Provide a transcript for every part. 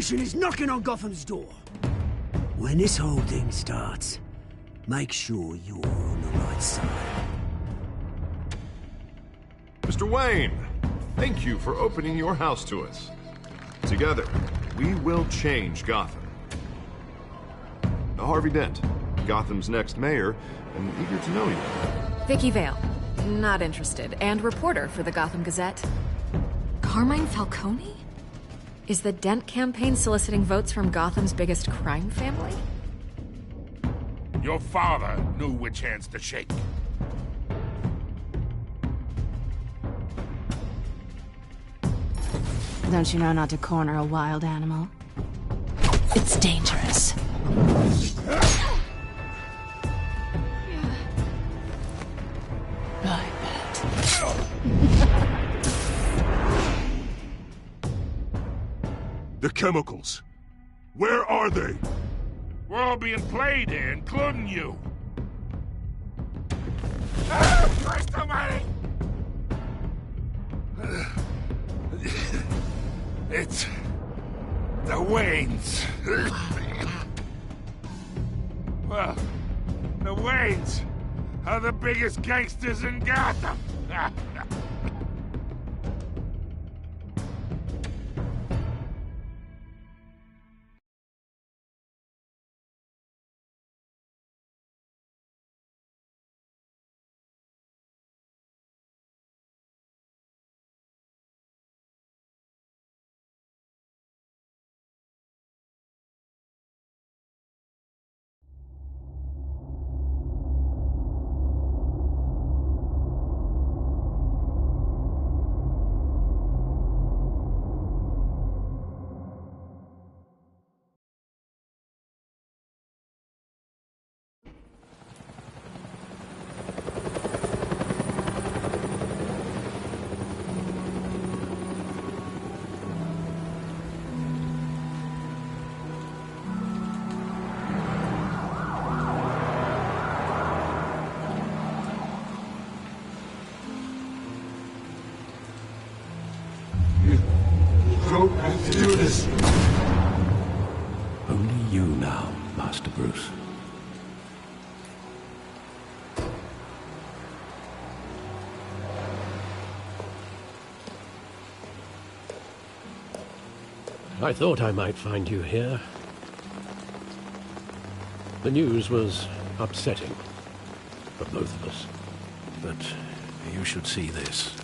retribution is knocking on Gotham's door. When this whole thing starts, make sure you're on the right side. Mr. Wayne, thank you for opening your house to us. Together, we will change Gotham. Harvey Dent, Gotham's next mayor, and eager to know you. Vicky Vale, not interested, and reporter for the Gotham Gazette. Carmine Falcone? Is the Dent campaign soliciting votes from Gotham's biggest crime family? Your father knew which hands to shake. Don't you know not to corner a wild animal? It's dangerous. I bet. The chemicals. Where are they? We're all being played here, including you. Christ almighty! It's the Waynes. Well, the Waynes are the biggest gangsters in Gotham. To do this. Only you now, Master Bruce. I thought I might find you here. The news was upsetting for both of us. But you should see this.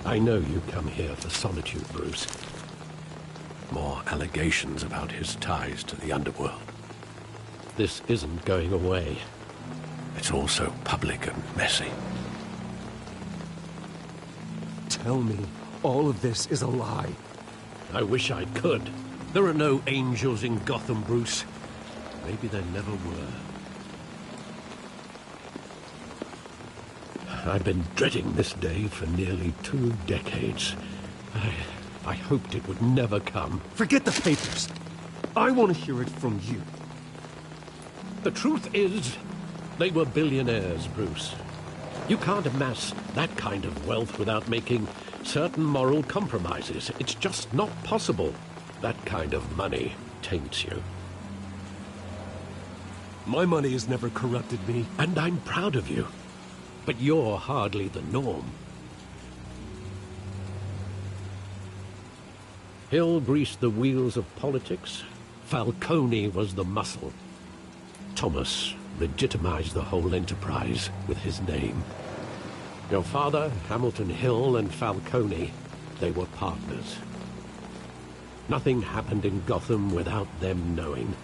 I know you come here for solitude, Bruce. More allegations about his ties to the underworld. This isn't going away. It's all so public and messy. Tell me all of this is a lie. I wish I could. There are no angels in Gotham, Bruce. Maybe there never were. I've been dreading this day for nearly 2 decades. I hoped it would never come. Forget the papers. I want to hear it from you. The truth is, they were billionaires, Bruce. You can't amass that kind of wealth without making certain moral compromises. It's just not possible. That kind of money taints you. My money has never corrupted me. And I'm proud of you. But you're hardly the norm. Hill greased the wheels of politics. Falcone was the muscle. Thomas legitimized the whole enterprise with his name. Your father, Hamilton Hill, and Falcone, they were partners. Nothing happened in Gotham without them knowing.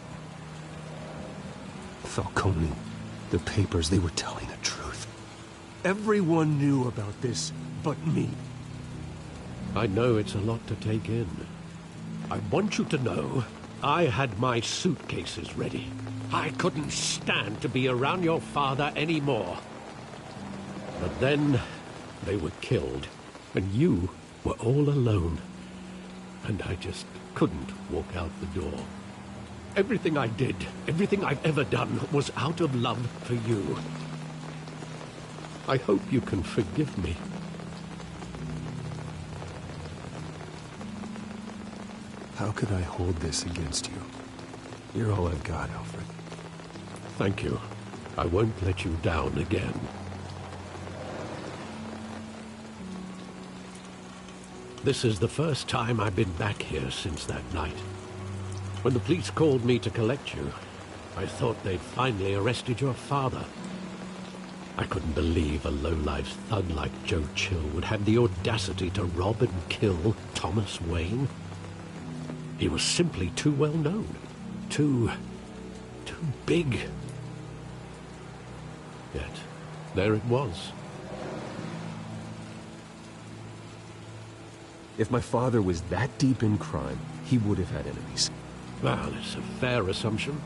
Falcone, the papers, they were telling the truth. Everyone knew about this but me. I know it's a lot to take in. I want you to know I had my suitcases ready. I couldn't stand to be around your father anymore. But then they were killed, and you were all alone. And I just couldn't walk out the door. Everything I did, everything I've ever done, was out of love for you. I hope you can forgive me. How could I hold this against you? You're all I've got, Alfred. Thank you. I won't let you down again. This is the first time I've been back here since that night. When the police called me to collect you, I thought they'd finally arrested your father. I couldn't believe a low-life thug like Joe Chill would have the audacity to rob and kill Thomas Wayne. He was simply too well known. Too big. Yet, there it was. If my father was that deep in crime, he would have had enemies. Well, it's a fair assumption.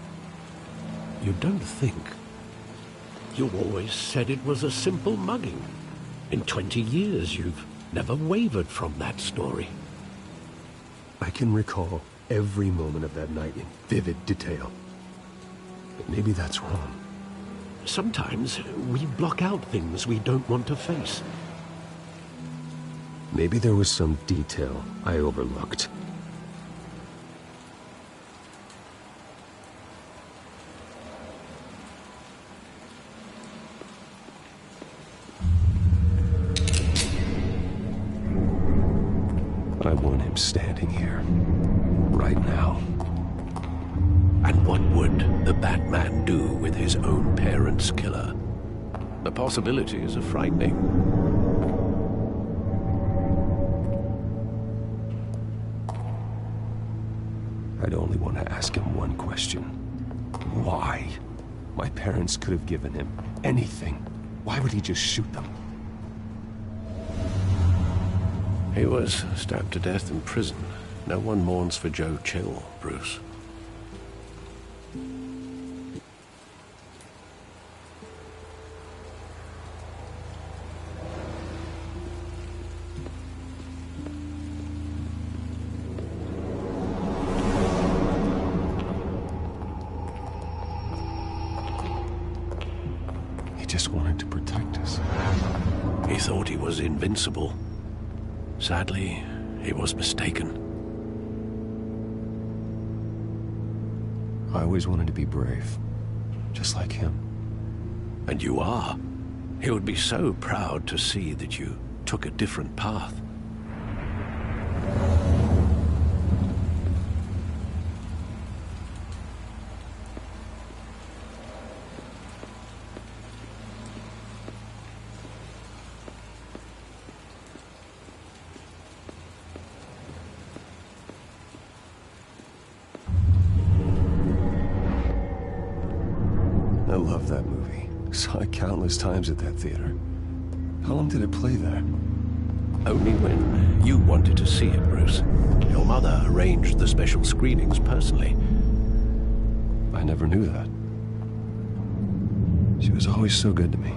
You don't think? You always said it was a simple mugging. In 20 years, you've never wavered from that story. I can recall every moment of that night in vivid detail. But maybe that's wrong. Sometimes we block out things we don't want to face. Maybe there was some detail I overlooked. I want him standing here, right now. And what would the Batman do with his own parents' killer? The possibilities are frightening. I'd only want to ask him one question. Why? My parents could have given him anything. Why would he just shoot them? He was stabbed to death in prison. No one mourns for Joe Chill, Bruce. He just wanted to protect us. He thought he was invincible. Sadly, he was mistaken. I always wanted to be brave, just like him. And you are. He would be so proud to see that you took a different path. I love that movie. Saw it countless times at that theater. How long did it play there? Only when you wanted to see it, Bruce. Your mother arranged the special screenings personally. I never knew that. She was always so good to me.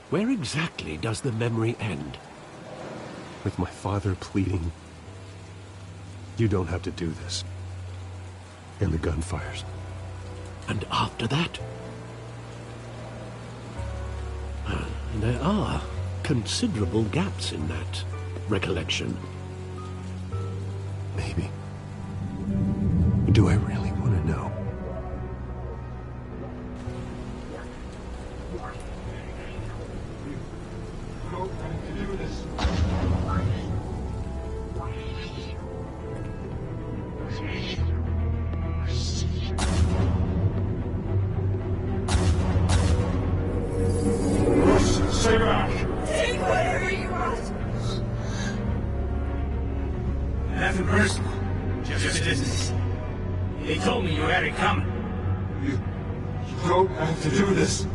Where exactly does the memory end? With my father pleading, "You don't have to do this." And the gunfires. And after that? There are considerable gaps in that recollection. Maybe. Do I really want to know? Stay back! Take whatever you want. Nothing personal. Just business. They told me you had it coming. You don't have to do this.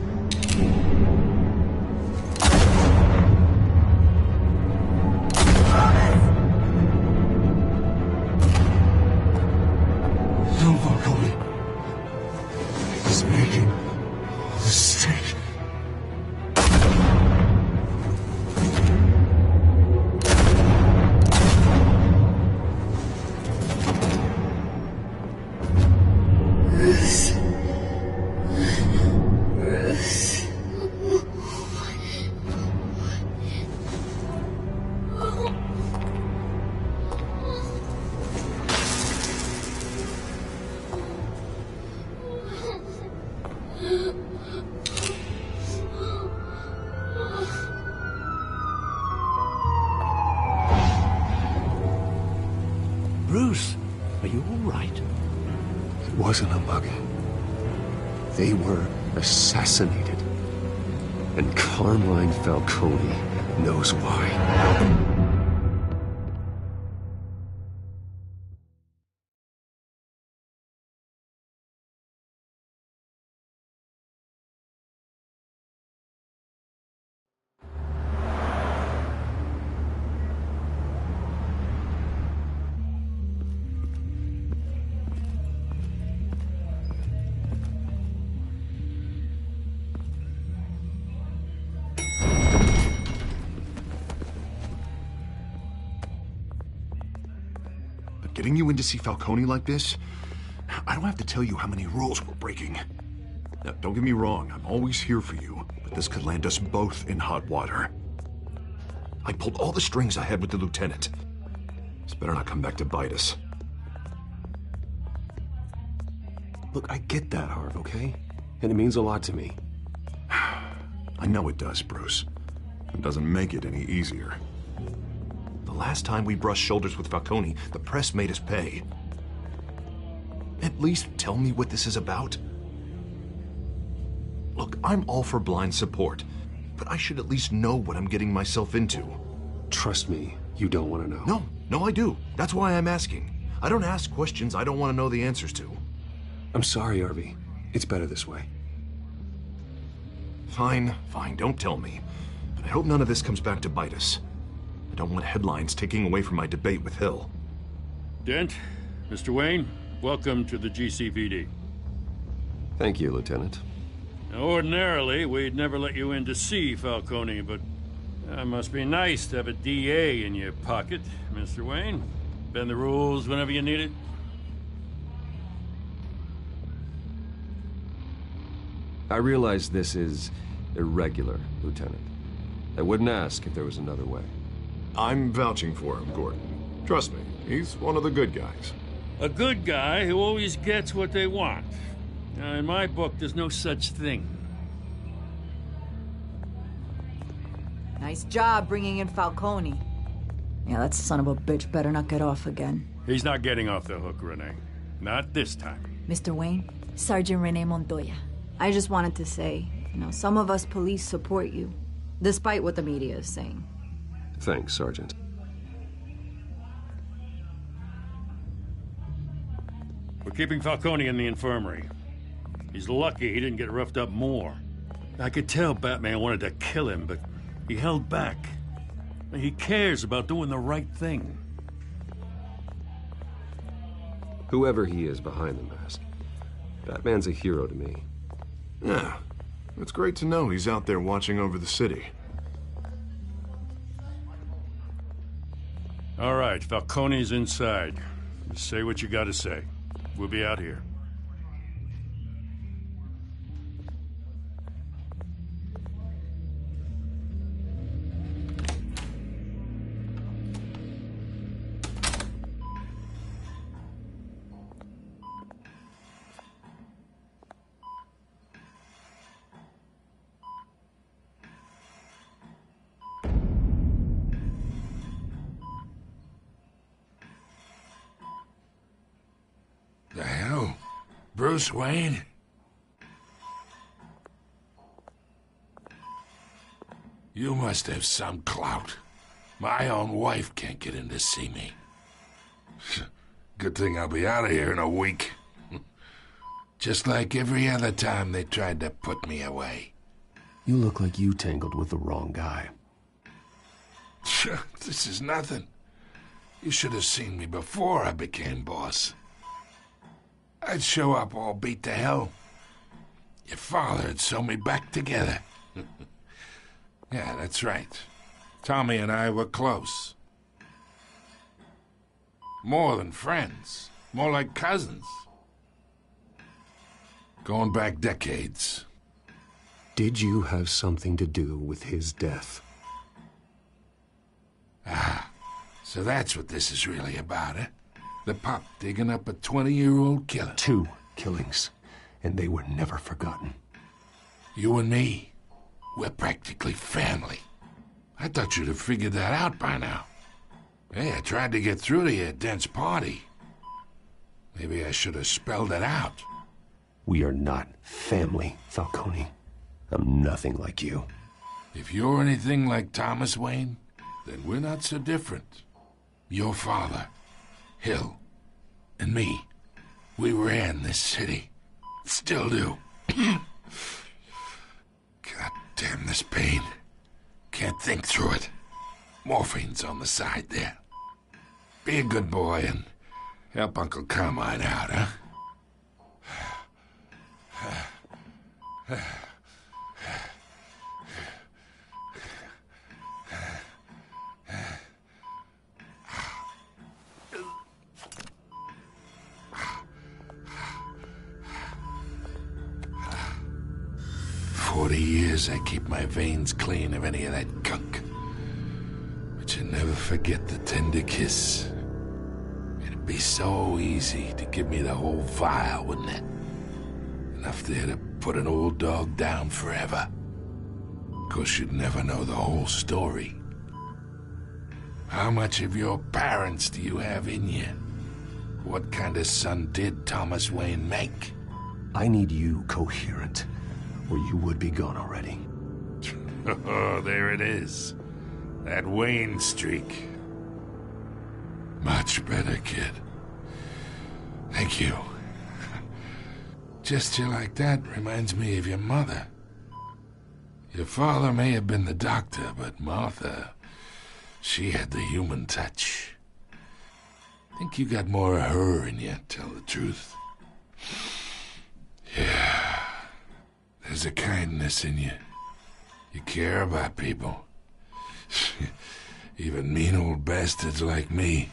Don't walk away. He's making a mistake. Are you all right? It wasn't a bug. They were assassinated. And Carmine Falcone knows why. Getting you in to see Falcone like this, I don't have to tell you how many rules we're breaking. Now, don't get me wrong, I'm always here for you, but this could land us both in hot water. I pulled all the strings I had with the lieutenant. This better not come back to bite us. Look, I get that, Harv, okay? And it means a lot to me. I know it does, Bruce. It doesn't make it any easier. The last time we brushed shoulders with Falcone, the press made us pay. At least tell me what this is about. Look, I'm all for blind support, but I should at least know what I'm getting myself into. Trust me, you don't want to know. No, I do. That's why I'm asking. I don't ask questions I don't want to know the answers to. I'm sorry, Harvey. It's better this way. Fine, don't tell me. But I hope none of this comes back to bite us. I don't want headlines taking away from my debate with Hill. Dent, Mr. Wayne, welcome to the GCPD. Thank you, Lieutenant. Now, ordinarily, we'd never let you in to see Falcone, but it must be nice to have a DA in your pocket, Mr. Wayne. Bend the rules whenever you need it. I realize this is irregular, Lieutenant. I wouldn't ask if there was another way. I'm vouching for him, Gordon. Trust me, he's one of the good guys. A good guy who always gets what they want. Now, in my book, there's no such thing. Nice job bringing in Falcone. Yeah, that son of a bitch better not get off again. He's not getting off the hook, Renee. Not this time. Mr. Wayne, Sergeant Renee Montoya. I just wanted to say, some of us police support you, despite what the media is saying. Thanks, Sergeant. We're keeping Falcone in the infirmary. He's lucky he didn't get roughed up more. I could tell Batman wanted to kill him, but he held back. He cares about doing the right thing. Whoever he is behind the mask, Batman's a hero to me. Yeah, it's great to know he's out there watching over the city. All right, Falcone's inside. Just say what you gotta say. We'll be out here. The hell? Bruce Wayne? You must have some clout. My own wife can't get in to see me. Good thing I'll be out of here in a week. Just like every other time they tried to put me away. You look like you tangled with the wrong guy. This is nothing. You should have seen me before I became boss. I'd show up all beat to hell. Your father'd sew me back together. Yeah, that's right. Tommy and I were close. More than friends. More like cousins. Going back decades. Did you have something to do with his death? Ah, so that's what this is really about, eh? The pop digging up a 20-year-old killer. 2 killings, and they were never forgotten. You and me, we're practically family. I thought you'd have figured that out by now. Hey, I tried to get through to you at Dent's party. Maybe I should have spelled it out. We are not family, Falcone. I'm nothing like you. If you're anything like Thomas Wayne, then we're not so different. Your father, Hill, and me, we ran this city. Still do. God damn this pain. Can't think through it. Morphine's on the side there. Be a good boy and help Uncle Carmine out, huh? 40 years I keep my veins clean of any of that gunk. But you never forget the tender kiss. It'd be so easy to give me the whole vial, wouldn't it? Enough there to put an old dog down forever. Of course, you'd never know the whole story. How much of your parents do you have in you? What kind of son did Thomas Wayne make? I need you coherent, or you would be gone already. Oh, there it is. That Wayne streak. Much better, kid. Thank you. Gesture like that reminds me of your mother. Your father may have been the doctor, but Martha, she had the human touch. I think you got more of her in you, tell the truth. Yeah. There's a kindness in you. You care about people. Even mean old bastards like me.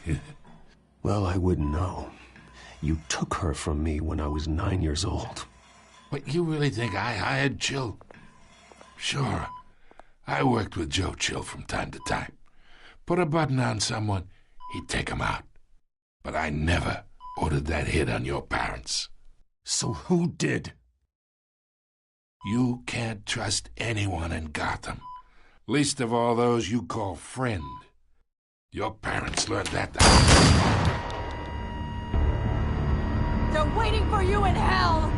Well, I wouldn't know. You took her from me when I was 9 years old. But you really think I hired Chill? Sure. I worked with Joe Chill from time to time. Put a button on someone, he'd take him out. But I never ordered that hit on your parents. So who did? You can't trust anyone in Gotham. Least of all those you call friend. Your parents learned that. They're waiting for you in hell!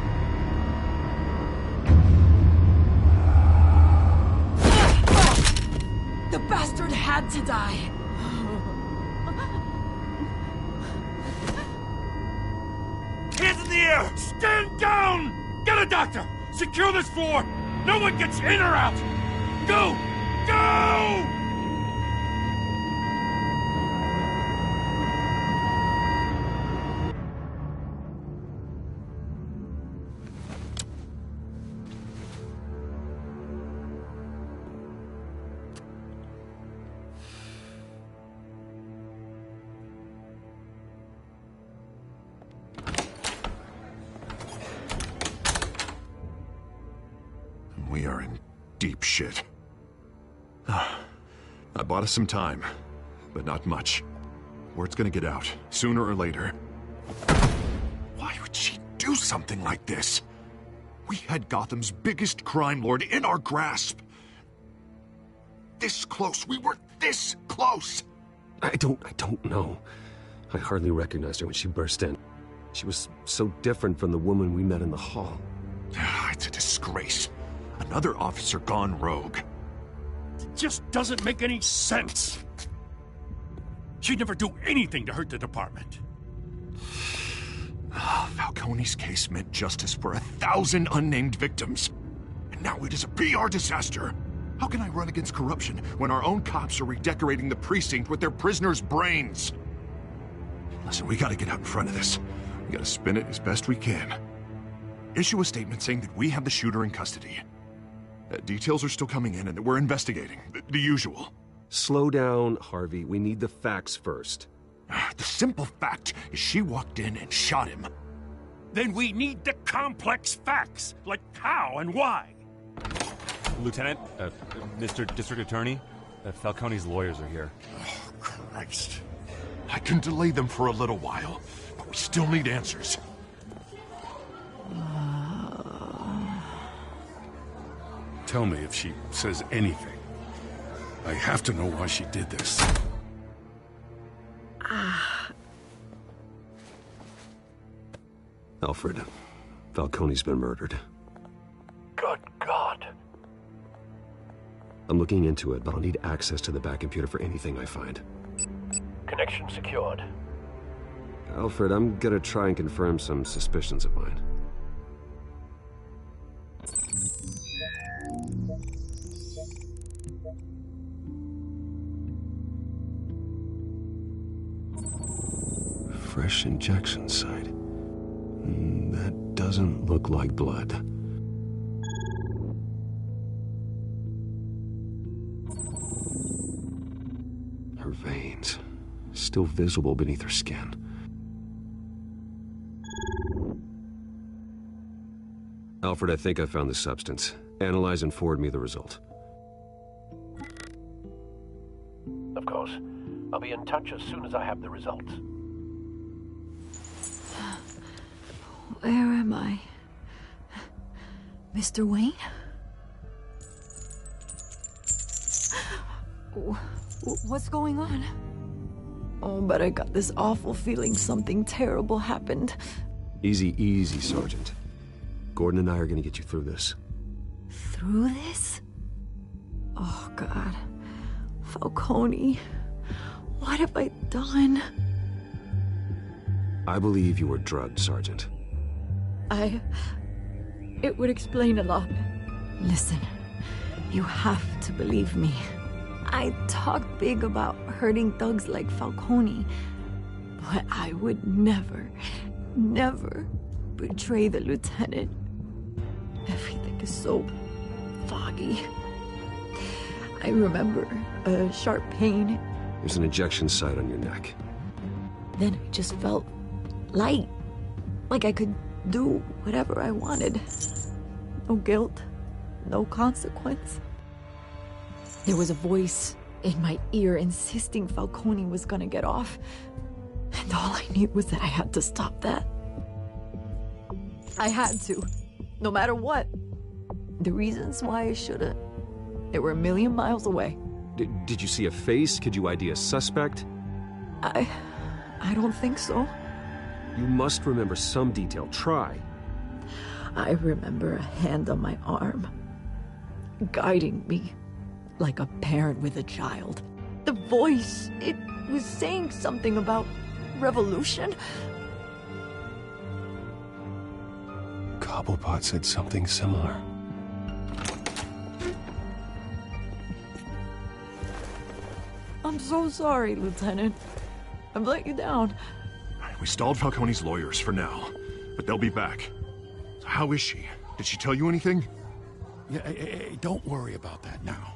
The bastard had to die. Hands in the air! Stand down! Get a doctor! Secure this floor! No one gets in or out! Go! Go! We are in deep shit. I bought us some time, but not much. Word's gonna get out, sooner or later. Why would she do something like this? We had Gotham's biggest crime lord in our grasp. This close, we were this close! I don't know. I hardly recognized her when she burst in. She was so different from the woman we met in the hall. It's a disgrace. Another officer gone rogue. It just doesn't make any sense. She'd never do anything to hurt the department. Falcone's case meant justice for 1,000 unnamed victims. And now it is a PR disaster. How can I run against corruption when our own cops are redecorating the precinct with their prisoners' brains? Listen, we gotta get out in front of this. We gotta spin it as best we can. Issue a statement saying that we have the shooter in custody. Details are still coming in and that we're investigating. The usual. Slow down, Harvey. We need the facts first. The simple fact is she walked in and shot him. Then we need the complex facts, like how and why. Lieutenant, Mr. District Attorney, Falcone's lawyers are here. Oh, Christ. I can delay them for a little while, but we still need answers. Tell me if she says anything. I have to know why she did this. Alfred, Falcone's been murdered. Good God. I'm looking into it, but I'll need access to the back computer for anything I find. Connection secured. Alfred, I'm gonna try and confirm some suspicions of mine. Fresh injection site. That doesn't look like blood. Her veins, still visible beneath her skin. Alfred, I think I found the substance. Analyze and forward me the result. Of course. I'll be in touch as soon as I have the results. Where am I? Mr. Wayne? What's going on? Oh, but I got this awful feeling something terrible happened. Easy, easy, Sergeant. Gordon and I are gonna get you through this. Through this? Oh, God. Falcone. What have I done? I believe you were drugged, Sergeant. It would explain a lot. Listen, you have to believe me. I talk big about hurting thugs like Falcone, but I would never, never betray the lieutenant. Everything is so foggy. I remember a sharp pain. There's an injection site on your neck. Then I just felt light, like I could do whatever I wanted. No guilt, no consequence. There was a voice in my ear insisting Falcone was gonna get off. And all I knew was that I had to stop that. I had to, no matter what. The reasons why I shouldn't, they were a million miles away. Did you see a face? Could you ID a suspect? I don't think so. You must remember some detail. Try. I remember a hand on my arm, guiding me like a parent with a child. The voice, it was saying something about revolution. Cobblepot said something similar. I'm so sorry, Lieutenant. I've let you down. We stalled Falcone's lawyers for now, but they'll be back. So how is she? Did she tell you anything? Yeah, don't worry about that now.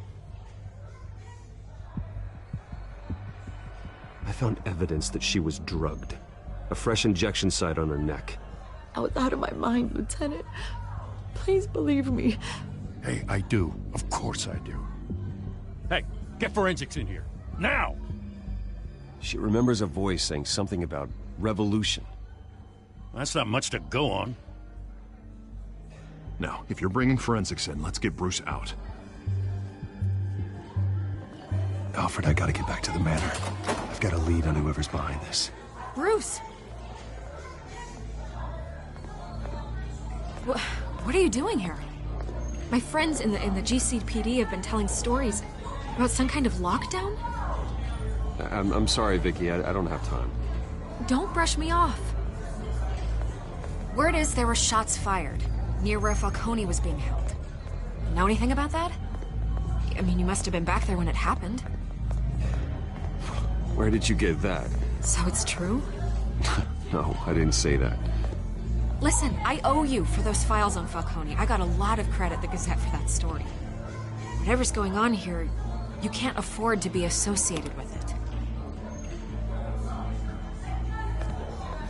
I found evidence that she was drugged. A fresh injection site on her neck. I was out of my mind, Lieutenant. Please believe me. Hey, I do. Of course I do. Hey, get forensics in here. Now! She remembers a voice saying something about revolution. That's not much to go on. Now, if you're bringing forensics in, let's get Bruce out. Alfred, I gotta get back to the manor. I've got a lead on whoever's behind this. Bruce! What are you doing here? My friends in the GCPD have been telling stories about some kind of lockdown? I'm sorry, Vicky. I don't have time. Don't brush me off. Word is there were shots fired near where Falcone was being held. Know anything about that? I mean, you must have been back there when it happened. Where did you get that? So it's true? No, I didn't say that. Listen, I owe you for those files on Falcone. I got a lot of credit at the Gazette for that story. Whatever's going on here, you can't afford to be associated with it.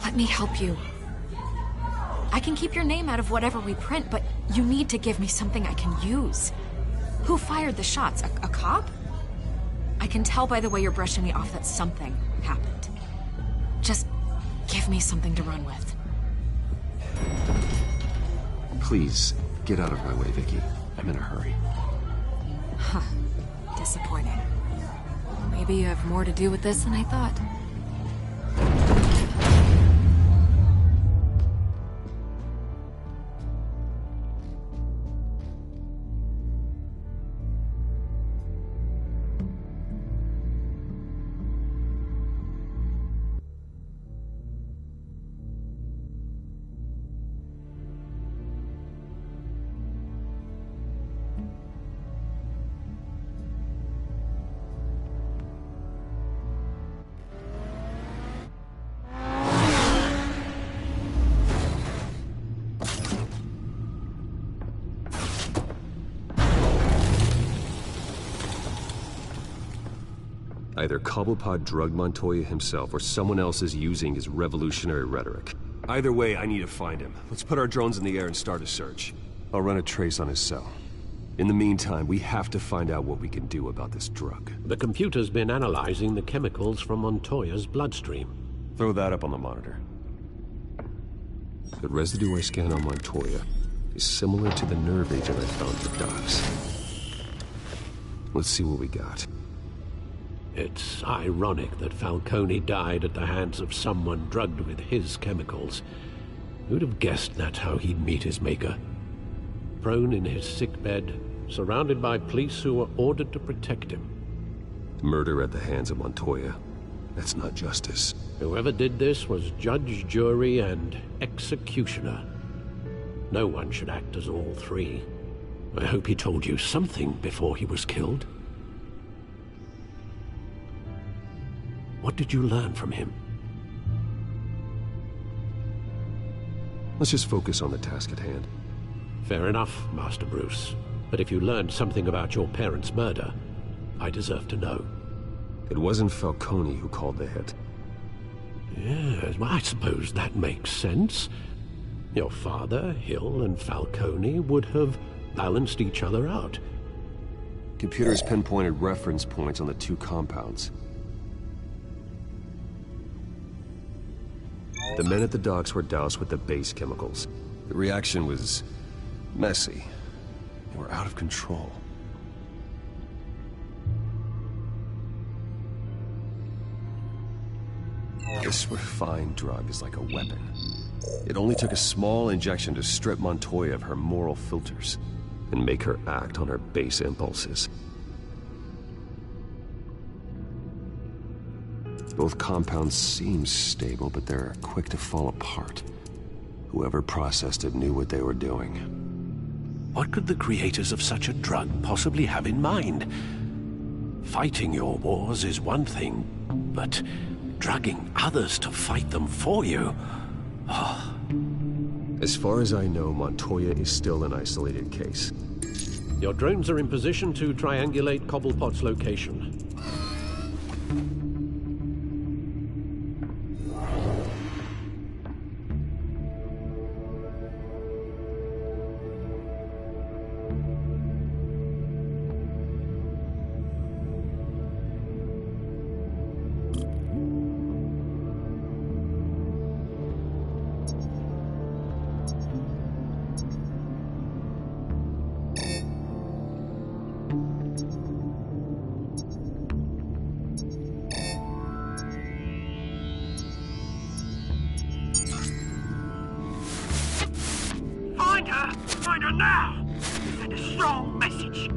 Let me help you. I can keep your name out of whatever we print, but you need to give me something I can use. Who fired the shots? A cop? I can tell by the way you're brushing me off that something happened. Just give me something to run with. Please, get out of my way, Vicky. I'm in a hurry. Huh. Disappointing. Maybe you have more to do with this than I thought. Either Cobblepot drugged Montoya himself, or someone else is using his revolutionary rhetoric. Either way, I need to find him. Let's put our drones in the air and start a search. I'll run a trace on his cell. In the meantime, we have to find out what we can do about this drug. The computer's been analyzing the chemicals from Montoya's bloodstream. Throw that up on the monitor. The residue I scanned on Montoya is similar to the nerve agent I found at the docks. Let's see what we got. It's ironic that Falcone died at the hands of someone drugged with his chemicals. Who'd have guessed that's how he'd meet his maker? Prone in his sickbed, surrounded by police who were ordered to protect him. Murder at the hands of Montoya. That's not justice. Whoever did this was judge, jury, and executioner. No one should act as all three. I hope he told you something before he was killed. What did you learn from him? Let's just focus on the task at hand. Fair enough, Master Bruce. But if you learned something about your parents' murder, I deserve to know. It wasn't Falcone who called the hit. Yes, well, I suppose that makes sense. Your father, Hill, and Falcone would have balanced each other out. Computers pinpointed reference points on the two compounds. The men at the docks were doused with the base chemicals. The reaction was messy. They were out of control. This refined drug is like a weapon. It only took a small injection to strip Montoya of her moral filters and make her act on her base impulses. Both compounds seem stable, but they're quick to fall apart. Whoever processed it knew what they were doing. What could the creators of such a drug possibly have in mind? Fighting your wars is one thing, but drugging others to fight them for you? Oh. As far as I know, Montoya is still an isolated case. Your drones are in position to triangulate Cobblepot's location. Find her now! Send a strong message!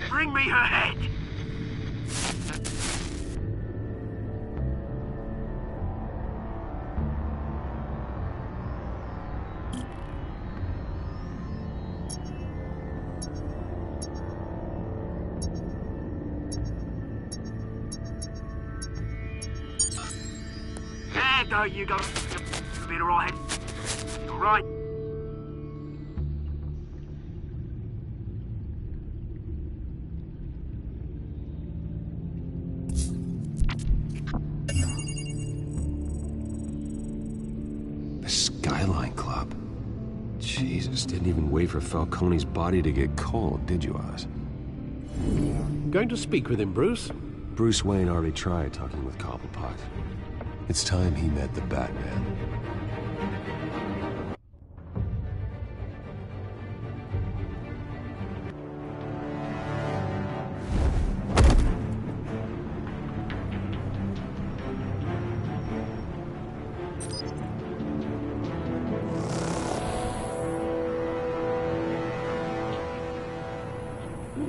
Bring me her head! There you go. You'll be alright. All right. Skyline Club. Jesus, didn't even wait for Falcone's body to get cold, did you, Oz? Going to speak with him, Bruce? Bruce Wayne already tried talking with Cobblepot. It's time he met the Batman.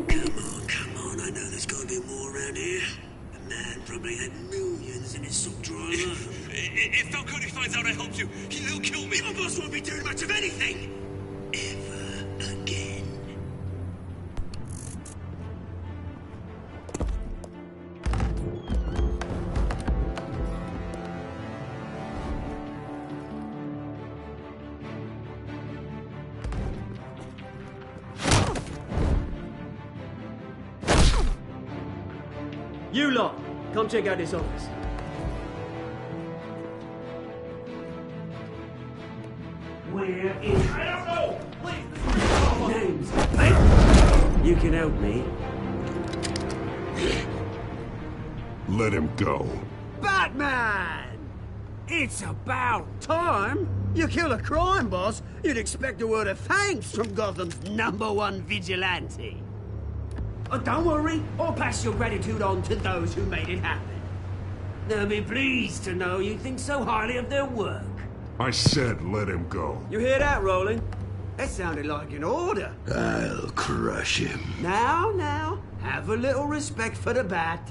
Come on, I know there's gotta be more around here. Batman probably had millions in his sock drawer. If Falcone finds out I helped you, he'll kill me. Your boss won't be doing much of anything. Ever again. You lot, come check out this office. Where is... I don't know! Please, names. Hey, you can help me. Let him go. Batman! It's about time. You kill a crime boss, you'd expect a word of thanks from Gotham's #1 vigilante. Oh, don't worry, I'll pass your gratitude on to those who made it happen. They'll be pleased to know you think so highly of their work. I said let him go. You hear that, Roland? That sounded like an order. I'll crush him. Now, have a little respect for the Bat.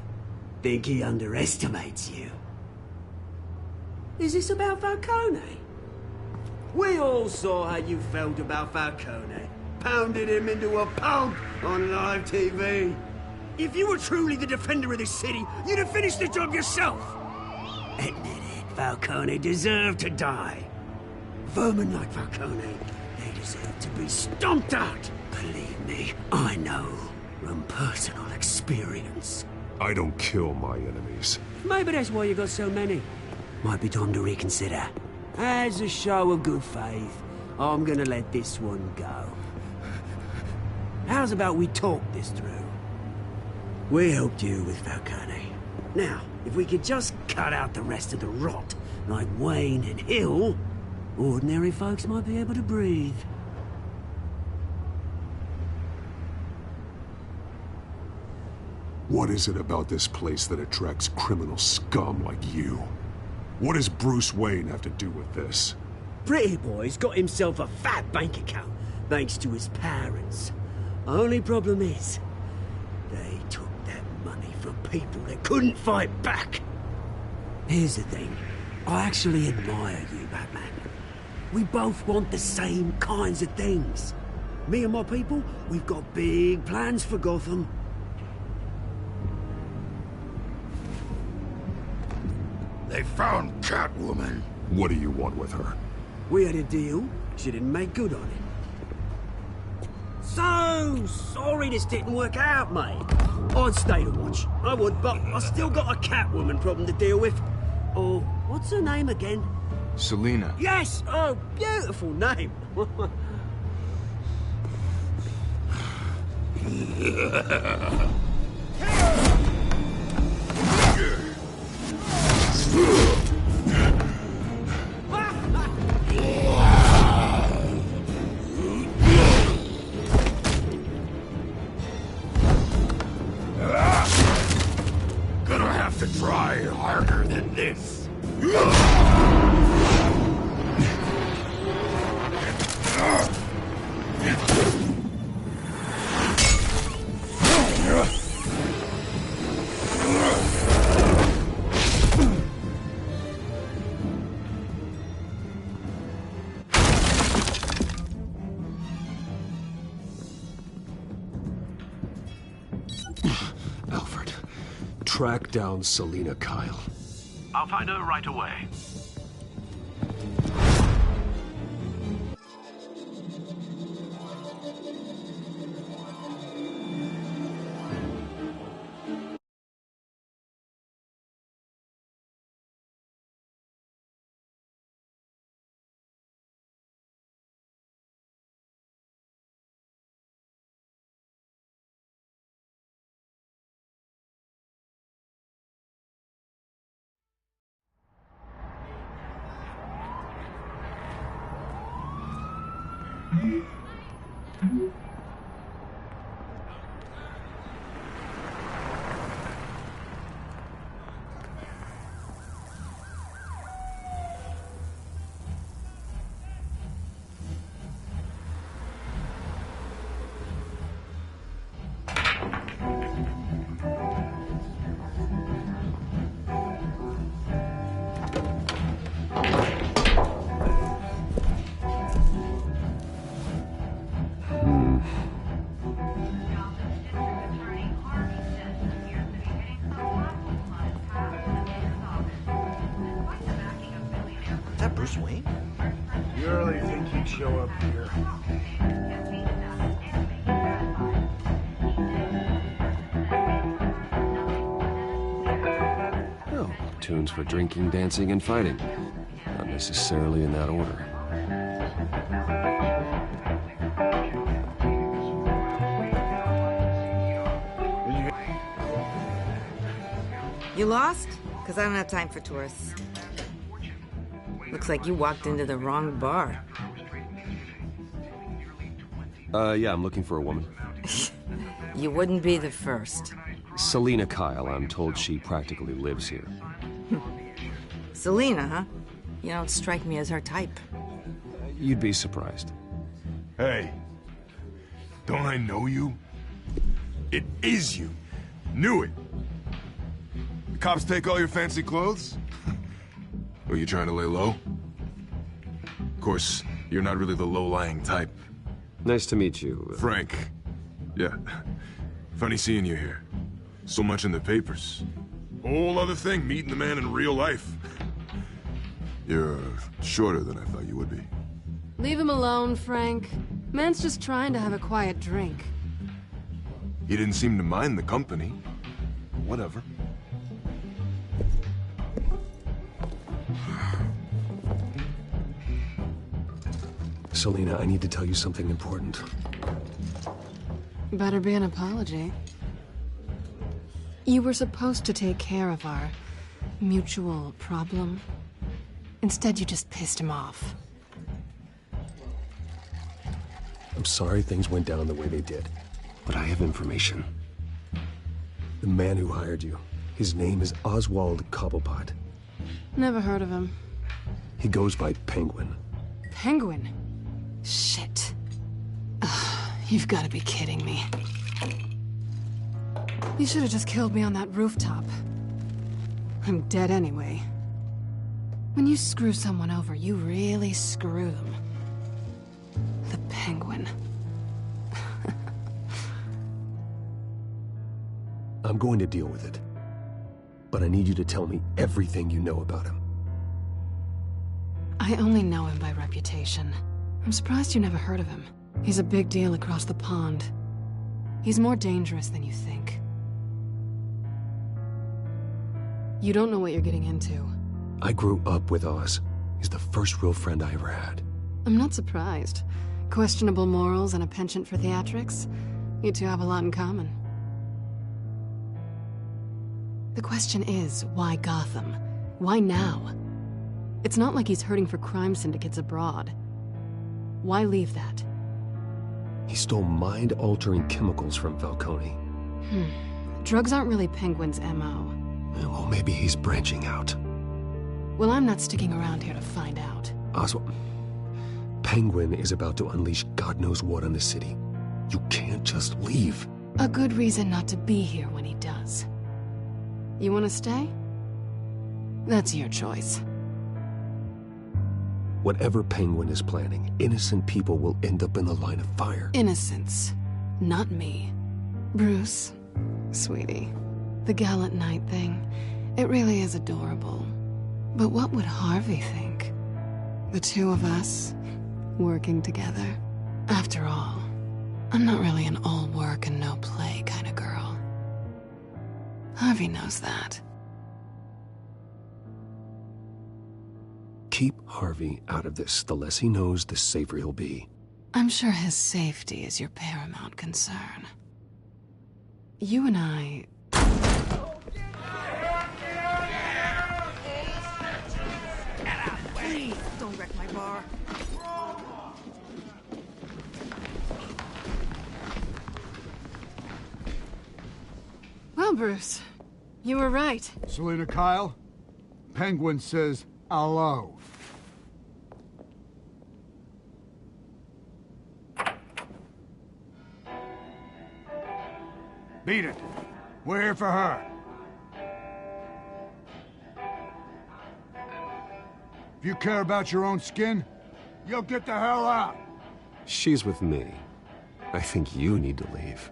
Think he underestimates you. Is this about Falcone? We all saw how you felt about Falcone. Pounded him into a pulp on live TV. If you were truly the defender of this city, you'd have finished the job yourself. Admit it, Falcone deserved to die. Vermin like Falcone, they deserve to be stomped out. Believe me, I know from personal experience. I don't kill my enemies. Maybe that's why you got so many. Might be time to reconsider. As a show of good faith, I'm gonna let this one go. How's about we talk this through? We helped you with Falcone. Now, if we could just cut out the rest of the rot, like Wayne and Hill, ordinary folks might be able to breathe. What is it about this place that attracts criminal scum like you? What does Bruce Wayne have to do with this? Pretty Boy's got himself a fat bank account, thanks to his parents. Only problem is, they took that money from people that couldn't fight back. Here's the thing. I actually admire you, Batman. We both want the same kinds of things. Me and my people, we've got big plans for Gotham. They found Catwoman. What do you want with her? We had a deal. She didn't make good on it. So sorry this didn't work out, mate. I'd stay to watch. I would, but I still got a Catwoman problem to deal with. Oh, what's her name again? Selina. Yes! Oh, beautiful name. Gonna have to try harder than this. Alfred, track down Selina Kyle. I'll find her right away. Bruce Wayne? You really think he'd show up here? Oh, tunes for drinking, dancing, and fighting. Not necessarily in that order. You lost? Because I don't have time for tourists. Looks like you walked into the wrong bar. Yeah, I'm looking for a woman. You wouldn't be the first. Selina Kyle, I'm told she practically lives here. Selina, huh? You don't strike me as her type. You'd be surprised. Hey, don't I know you? It is you. Knew it. The cops take all your fancy clothes? Were you trying to lay low? Of course, you're not really the low-lying type. Nice to meet you. Frank. Yeah. Funny seeing you here. So much in the papers. Whole other thing, meeting the man in real life. You're shorter than I thought you would be. Leave him alone, Frank. Man's just trying to have a quiet drink. He didn't seem to mind the company. Whatever. Selina, I need to tell you something important. Better be an apology. You were supposed to take care of our mutual problem. Instead, you just pissed him off. I'm sorry things went down the way they did, but I have information. The man who hired you, his name is Oswald Cobblepot. Never heard of him. He goes by Penguin. Penguin? Shit. Ugh, you've got to be kidding me. You should have just killed me on that rooftop. I'm dead anyway. When you screw someone over, you really screw them. The Penguin. I'm going to deal with it. But I need you to tell me everything you know about him. I only know him by reputation. I'm surprised you never heard of him. He's a big deal across the pond. He's more dangerous than you think. You don't know what you're getting into. I grew up with Oz. He's the first real friend I ever had. I'm not surprised. Questionable morals and a penchant for theatrics. You two have a lot in common. The question is, why Gotham? Why now? It's not like he's hurting for crime syndicates abroad. Why leave that? He stole mind-altering chemicals from Falcone. Drugs aren't really Penguin's MO. Well, maybe he's branching out. Well, I'm not sticking around here to find out. Oswald, Penguin is about to unleash God knows what on the city. You can't just leave. A good reason not to be here when he does. You want to stay? That's your choice. Whatever Penguin is planning, innocent people will end up in the line of fire. Innocence. Not me. Bruce, sweetie, the gallant knight thing, it really is adorable. But what would Harvey think? The two of us, working together. After all, I'm not really an all work and no play kind of girl. Harvey knows that. Keep Harvey out of this. The less he knows, the safer he'll be. I'm sure his safety is your paramount concern. You and I... Please, don't wreck my bar. Well, Bruce, you were right. Selina Kyle, Penguin says hello. Beat it. We're here for her. If you care about your own skin, you'll get the hell out. She's with me. I think you need to leave.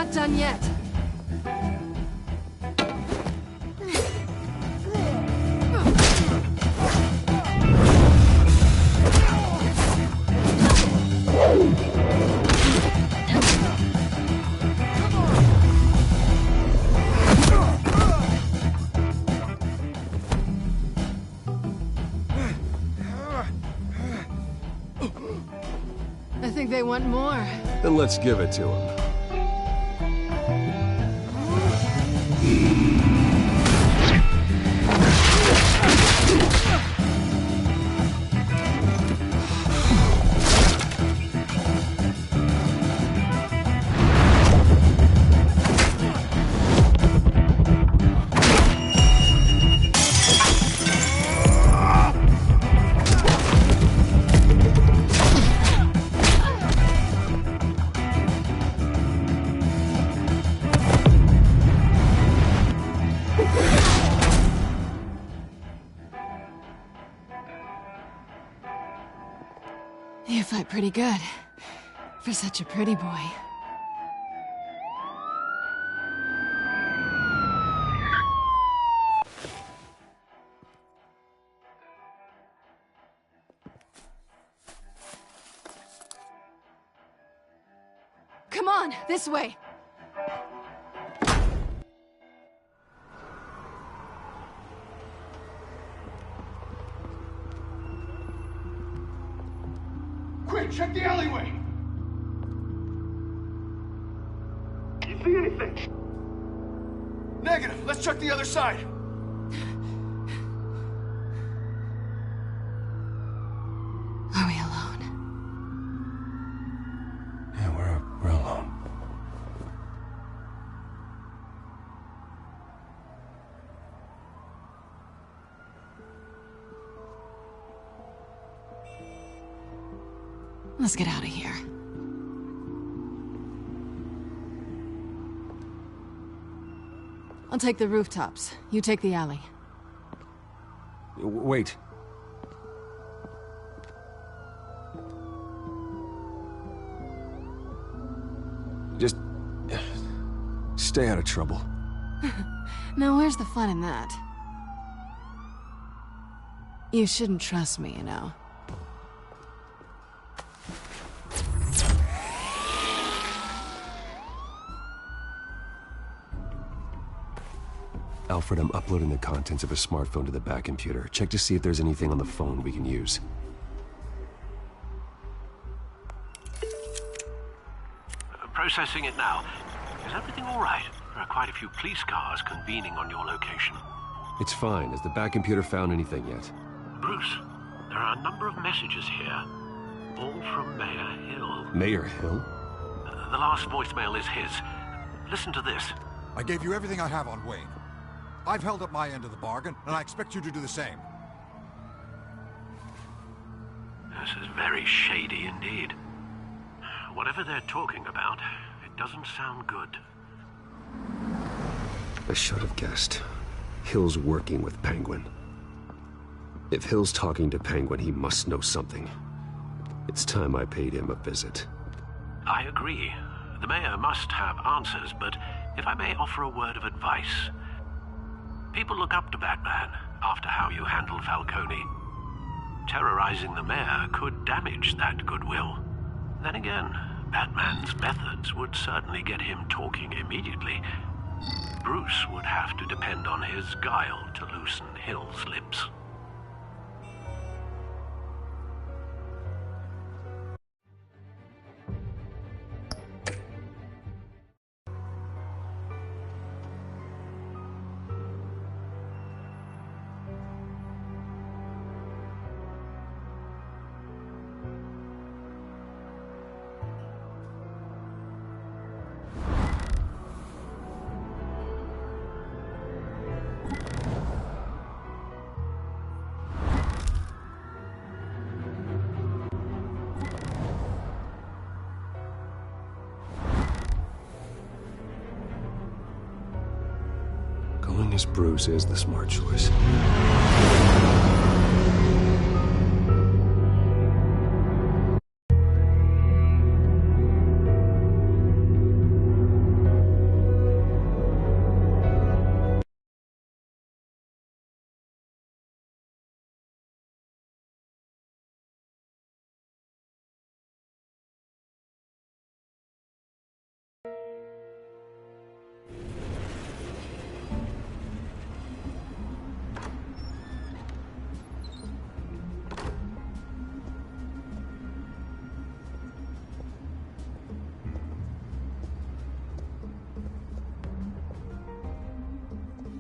not done yet. I think they want more. Then let's give it to him. You fight pretty good. For such a pretty boy. Come on, this way. Quick, check the alleyway! You see anything? Negative. Let's check the other side. Are we alone? Yeah, we're alone. Let's get out of here. I'll take the rooftops. You take the alley. Wait. Just... stay out of trouble. Now where's the fun in that? You shouldn't trust me, you know. Alfred, I'm uploading the contents of a smartphone to the back computer. Check to see if there's anything on the phone we can use. Processing it now. Is everything all right? There are quite a few police cars convening on your location. It's fine. Has the back computer found anything yet? Bruce, there are a number of messages here. All from Mayor Hill. Mayor Hill? The last voicemail is his. Listen to this. I gave you everything I have on Wayne. I've held up my end of the bargain, and I expect you to do the same. This is very shady indeed. Whatever they're talking about, it doesn't sound good. I should have guessed. Hill's working with Penguin. If Hill's talking to Penguin, he must know something. It's time I paid him a visit. I agree. The mayor must have answers, but if I may offer a word of advice. People look up to Batman after how you handled Falcone. Terrorizing the mayor could damage that goodwill. Then again, Batman's methods would certainly get him talking immediately. Bruce would have to depend on his guile to loosen Hill's lips. Going as Bruce is the smart choice.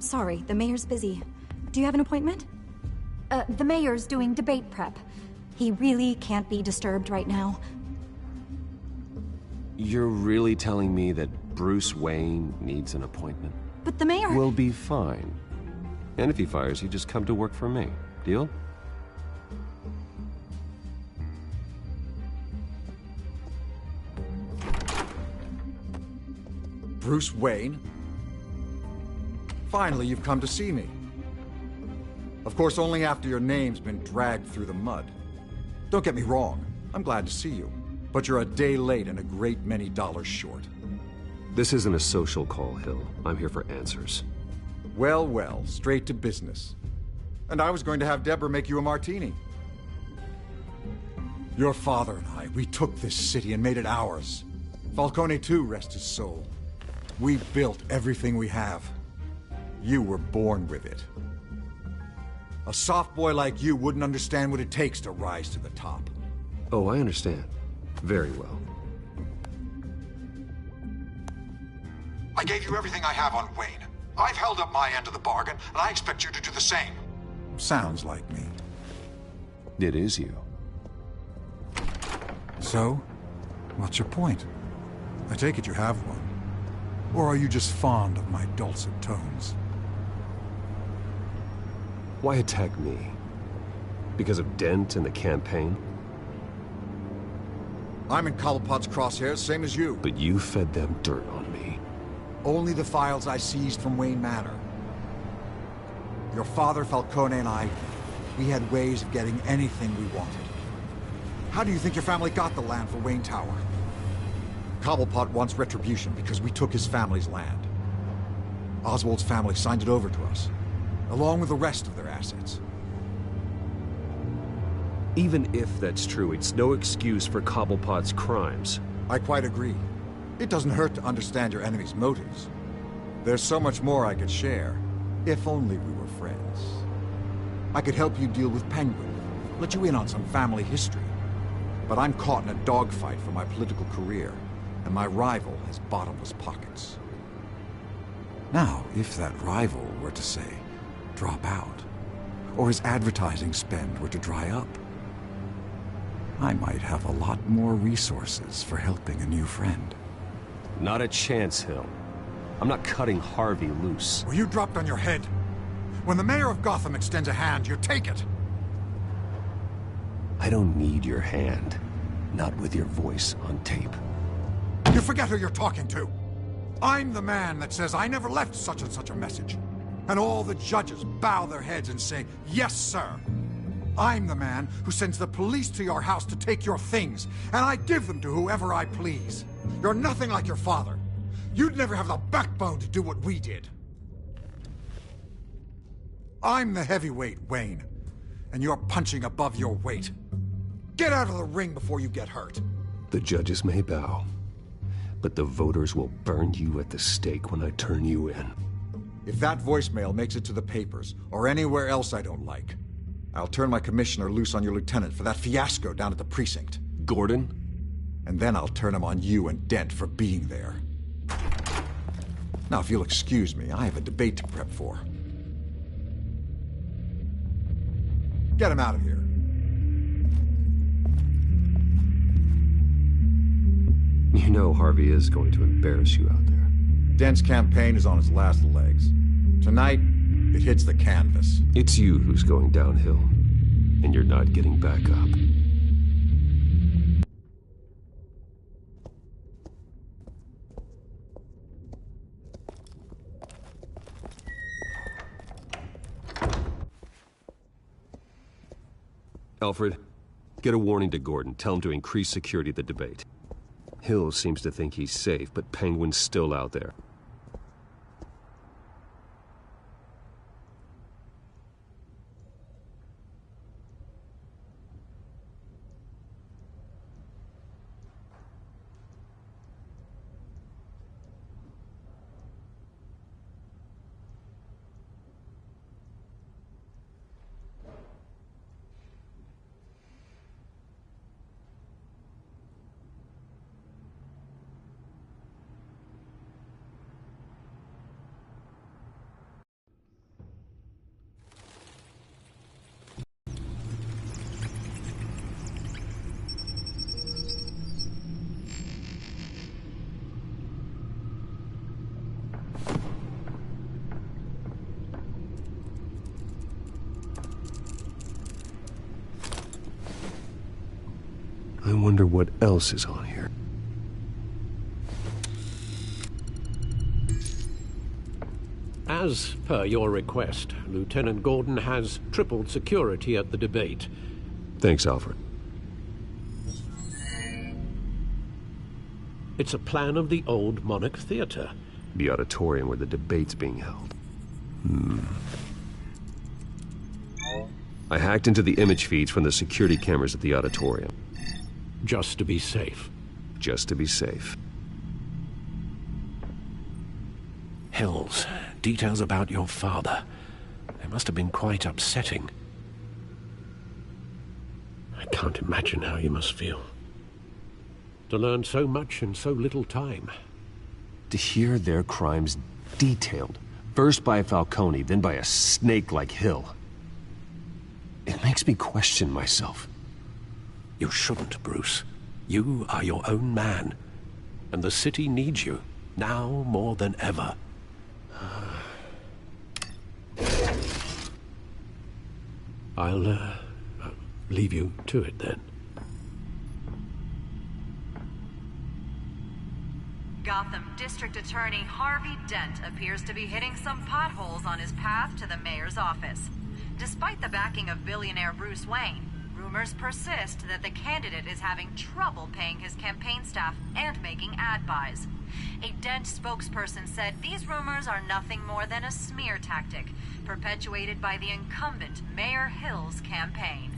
sorry, the mayor's busy. Do you have an appointment? The mayor's doing debate prep. He really can't be disturbed right now. You're really telling me that Bruce Wayne needs an appointment? But the mayor... We'll be fine. And if he fires you, just come to work for me. Deal? Bruce Wayne? Finally, you've come to see me. Of course, only after your name's been dragged through the mud. Don't get me wrong, I'm glad to see you. But you're a day late and a great many dollars short. This isn't a social call, Hill. I'm here for answers. Well, well, straight to business. And I was going to have Deborah make you a martini. Your father and I, we took this city and made it ours. Falcone too, rest his soul. We built everything we have. You were born with it. A soft boy like you wouldn't understand what it takes to rise to the top. Oh, I understand. Very well. I gave you everything I have on Wayne. I've held up my end of the bargain, and I expect you to do the same. Sounds like me. It is you. So, what's your point? I take it you have one. Or are you just fond of my dulcet tones? Why attack me? Because of Dent and the campaign? I'm in Cobblepot's crosshairs, same as you. But you fed them dirt on me. Only the files I seized from Wayne Manor. Your father, Falcone, and I, we had ways of getting anything we wanted. How do you think your family got the land for Wayne Tower? Cobblepot wants retribution because we took his family's land. Oswald's family signed it over to us, along with the rest of their assets. Even if that's true, it's no excuse for Cobblepot's crimes. I quite agree. It doesn't hurt to understand your enemy's motives. There's so much more I could share, if only we were friends. I could help you deal with Penguin, let you in on some family history. But I'm caught in a dogfight for my political career, and my rival has bottomless pockets. Now, if that rival were to say, drop out, or his advertising spend were to dry up, I might have a lot more resources for helping a new friend. Not a chance, Hill. I'm not cutting Harvey loose. Were you dropped on your head? When the mayor of Gotham extends a hand, you take it! I don't need your hand. Not with your voice on tape. You forget who you're talking to! I'm the man that says I never left such and such a message. And all the judges bow their heads and say, yes, sir. I'm the man who sends the police to your house to take your things, and I give them to whoever I please. You're nothing like your father. You'd never have the backbone to do what we did. I'm the heavyweight, Wayne, and you're punching above your weight. Get out of the ring before you get hurt. The judges may bow, but the voters will burn you at the stake when I turn you in. If that voicemail makes it to the papers, or anywhere else I don't like, I'll turn my commissioner loose on your lieutenant for that fiasco down at the precinct. Gordon? And then I'll turn him on you and Dent for being there. Now, if you'll excuse me, I have a debate to prep for. Get him out of here. You know Harvey is going to embarrass you out there. Dent's campaign is on its last legs. Tonight, it hits the canvas. It's you who's going downhill, and you're not getting back up. Alfred, get a warning to Gordon. Tell him to increase security at the debate. Hill seems to think he's safe, but Penguin's still out there. wonder what else is on here. As per your request, Lieutenant Gordon has tripled security at the debate. Thanks, Alfred. It's a plan of the old Monarch Theater. The auditorium where the debate's being held. I hacked into the image feeds from the security cameras at the auditorium. Just to be safe. Just to be safe. Hills, details about your father. They must have been quite upsetting. I can't imagine how you must feel. To learn so much in so little time. To hear their crimes detailed, first by Falcone, then by a snake like Hill. It makes me question myself. You shouldn't, Bruce. You are your own man. And the city needs you, now more than ever. I'll leave you to it then. Gotham District Attorney Harvey Dent appears to be hitting some potholes on his path to the mayor's office. Despite the backing of billionaire Bruce Wayne, rumors persist that the candidate is having trouble paying his campaign staff and making ad buys. A Dent spokesperson said these rumors are nothing more than a smear tactic, perpetuated by the incumbent Mayor Hill's campaign.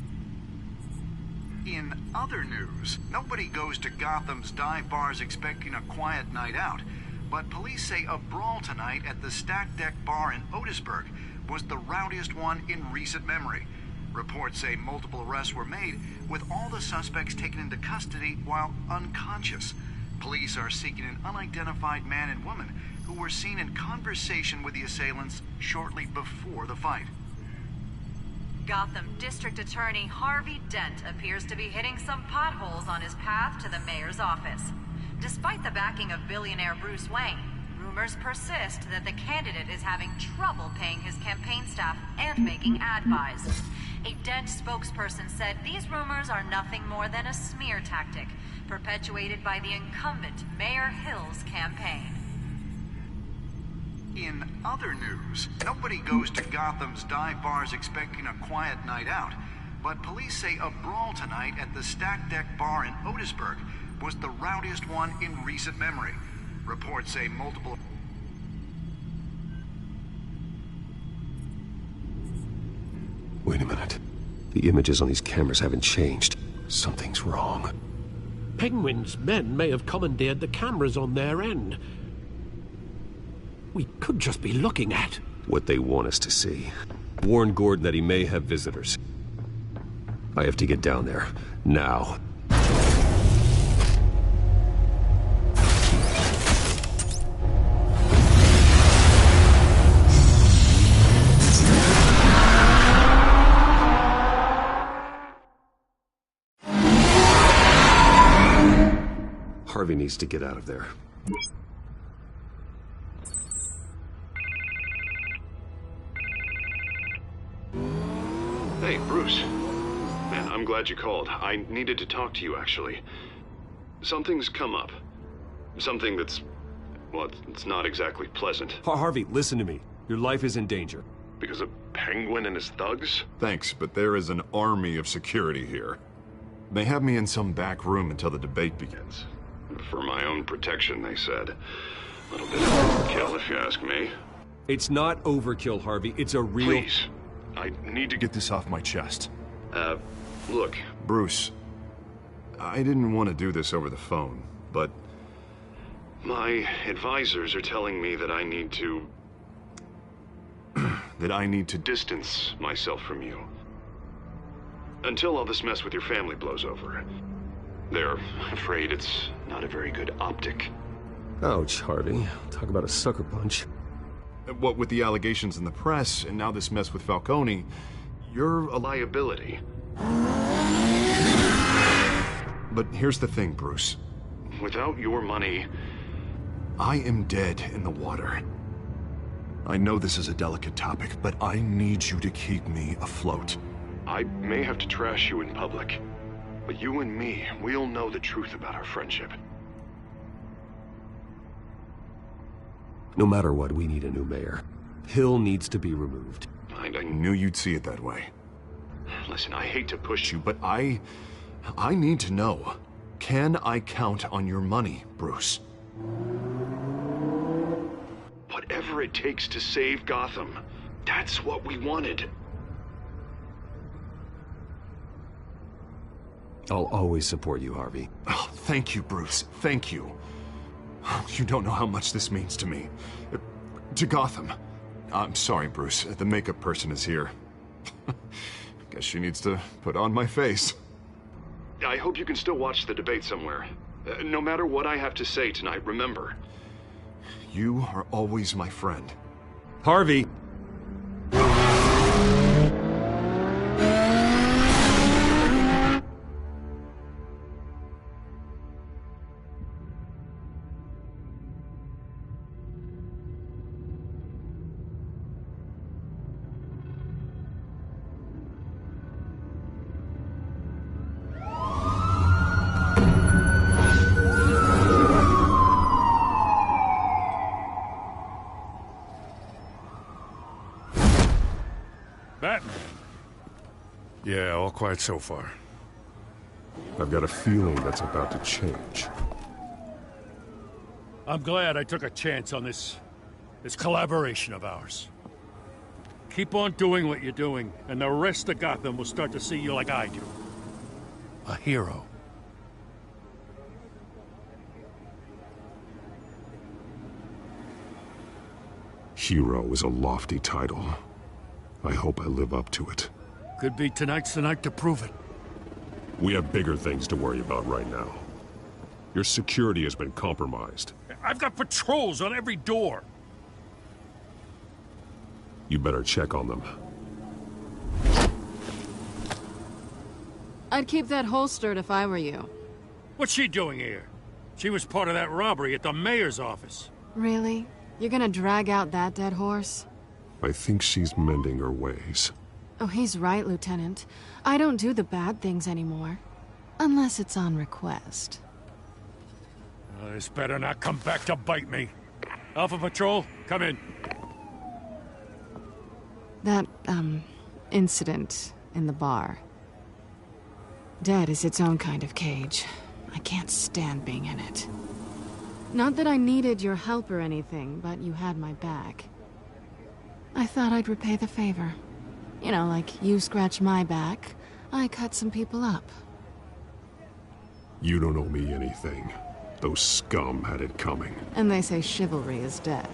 In other news, nobody goes to Gotham's dive bars expecting a quiet night out, but police say a brawl tonight at the Stack Deck Bar in Otisburg was the rowdiest one in recent memory. Reports say multiple arrests were made, with all the suspects taken into custody while unconscious. Police are seeking an unidentified man and woman who were seen in conversation with the assailants shortly before the fight. Gotham District Attorney Harvey Dent appears to be hitting some potholes on his path to the mayor's office. Despite the backing of billionaire Bruce Wayne, rumors persist that the candidate is having trouble paying his campaign staff and making ad buys. A Dent spokesperson said these rumors are nothing more than a smear tactic, perpetuated by the incumbent Mayor Hill's campaign. In other news, nobody goes to Gotham's dive bars expecting a quiet night out, but police say a brawl tonight at the Stack Deck Bar in Otisburg was the rowdiest one in recent memory. Reports say multiple... Wait a minute. The images on these cameras haven't changed. Something's wrong. Penguin's men may have commandeered the cameras on their end. We could just be looking at what they want us to see. Warn Gordon that he may have visitors. I have to get down there. Now. Harvey needs to get out of there. Hey, Bruce. Man, I'm glad you called. I needed to talk to you, actually. Something's come up. Something that's... well, it's not exactly pleasant. Harvey, listen to me. Your life is in danger. Because of Penguin and his thugs? Thanks, but there is an army of security here. They have me in some back room until the debate begins. For my own protection, they said. A little bit of overkill, if you ask me. It's not overkill, Harvey. It's a real... Please. I need to get this off my chest. Look. Bruce, I didn't want to do this over the phone, but... my advisors are telling me that I need to... that I need to distance myself from you. Until all this mess with your family blows over. They're afraid it's not a very good optic. Ouch, Harvey. Talk about a sucker punch. What with the allegations in the press, and now this mess with Falcone, you're a liability. But here's the thing, Bruce. Without your money... I am dead in the water. I know this is a delicate topic, but I need you to keep me afloat. I may have to trash you in public. But you and me, we'll know the truth about our friendship. No matter what, we need a new mayor. Hill needs to be removed. I knew you'd see it that way. Listen, I hate to push you, but I need to know. Can I count on your money, Bruce? Whatever it takes to save Gotham, that's what we wanted. I'll always support you, Harvey. Oh, thank you, Bruce. Thank you. You don't know how much this means to me. To Gotham. I'm sorry, Bruce. The makeup person is here. Guess she needs to put on my face. I hope you can still watch the debate somewhere. No matter what I have to say tonight, remember, you are always my friend. Harvey! Batman. Yeah, all quiet so far. I've got a feeling that's about to change. I'm glad I took a chance on this collaboration of ours. Keep on doing what you're doing, and the rest of Gotham will start to see you like I do. A hero. Hero is a lofty title. I hope I live up to it. Could be tonight's the night to prove it. We have bigger things to worry about right now. Your security has been compromised. I've got patrols on every door. You better check on them. I'd keep that holstered if I were you. What's she doing here? She was part of that robbery at the mayor's office. Really? You're gonna drag out that dead horse? I think she's mending her ways. Oh, he's right, Lieutenant. I don't do the bad things anymore. Unless it's on request. This better not come back to bite me. Alpha Patrol, come in. That, incident in the bar. Dead is its own kind of cage. I can't stand being in it. Not that I needed your help or anything, but you had my back. I thought I'd repay the favor. You know, like you scratch my back, I cut some people up. You don't owe me anything. Those scum had it coming. And they say chivalry is dead.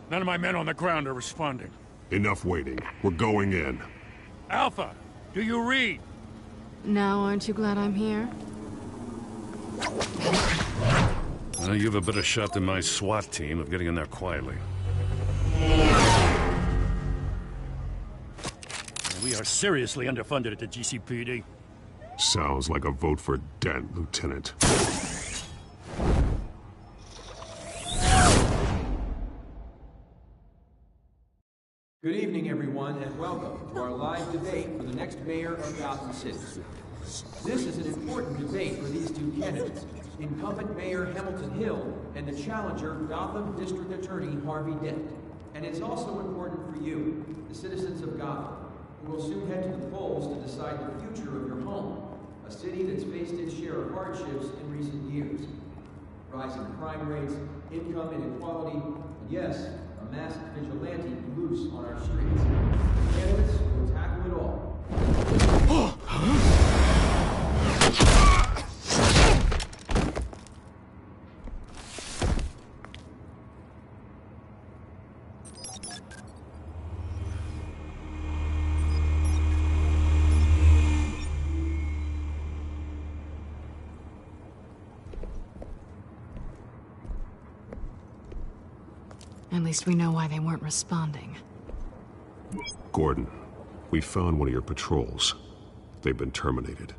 None of my men on the ground are responding. Enough waiting. We're going in. Alpha, do you read? Now aren't you glad I'm here? Well, you have a better shot than my SWAT team of getting in there quietly. We are seriously underfunded at the GCPD. Sounds like a vote for Dent, Lieutenant. Good evening, everyone, and welcome to our live debate for the next mayor of Gotham City. This is an important debate for these two candidates, incumbent Mayor Hamilton Hill and the challenger Gotham District Attorney Harvey Dent. And it's also important for you, the citizens of Gotham, who will soon head to the polls to decide the future of your home, a city that's faced its share of hardships in recent years. Rising crime rates, income inequality, and yes, a masked vigilante loose on our streets. Candidates will tackle it all. At least we know why they weren't responding. Gordon, we found one of your patrols. They've been terminated.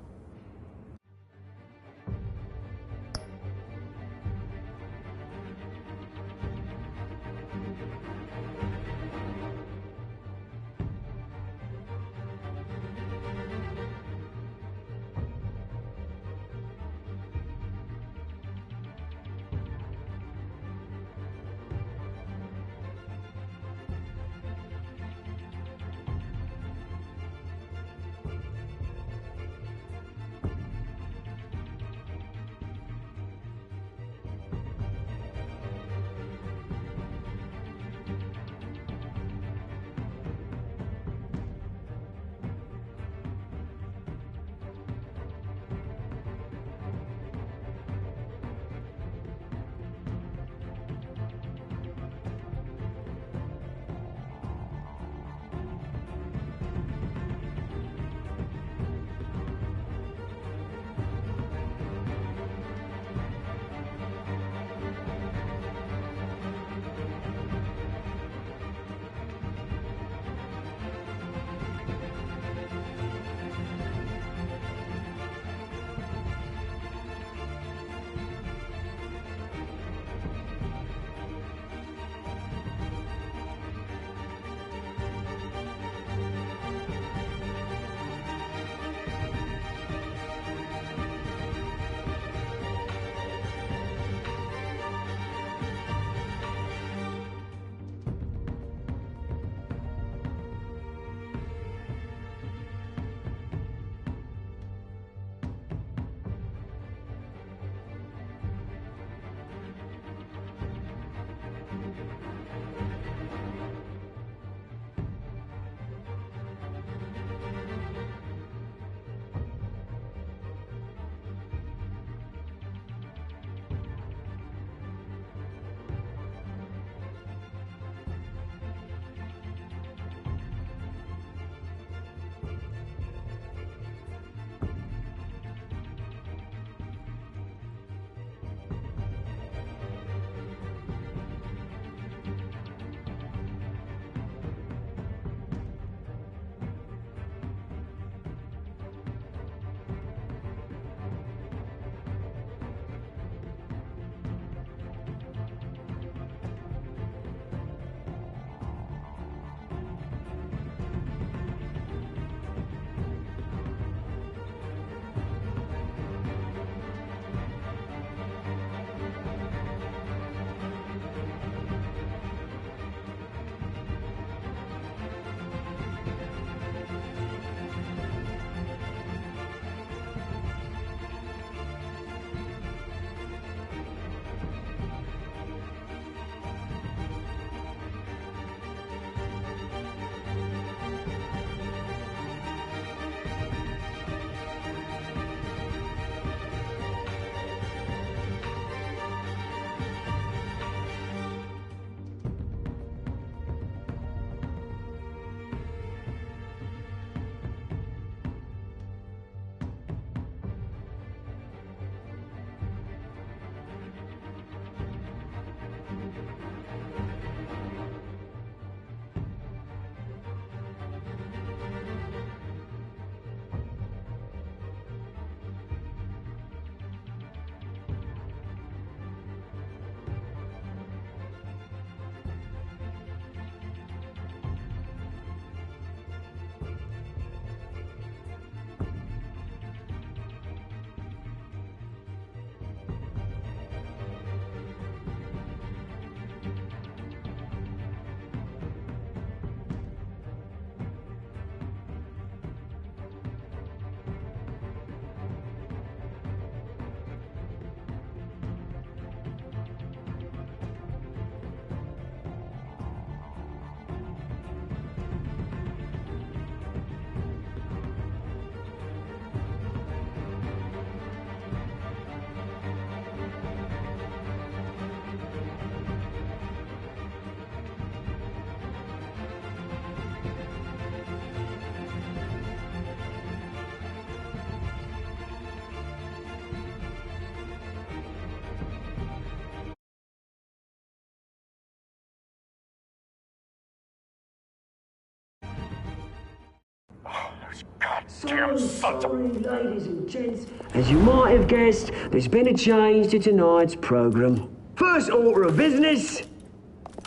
So sorry, ladies and gents. As you might have guessed, there's been a change to tonight's program. First order of business,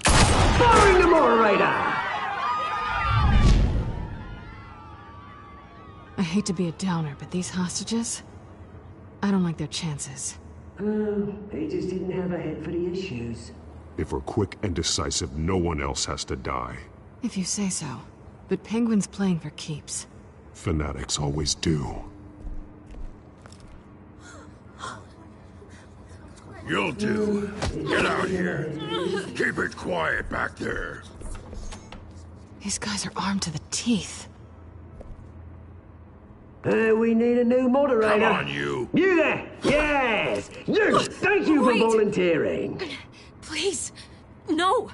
firing the moderator! I hate to be a downer, but these hostages, I don't like their chances. He just didn't have a head for the issues. If we're quick and decisive, no one else has to die. If you say so. But Penguin's playing for keeps. Fanatics always do. You'll do. Get out here. Keep it quiet back there. These guys are armed to the teeth. We need a new moderator. Come on, you. You there! Yes! You! Thank you for volunteering. Please, no.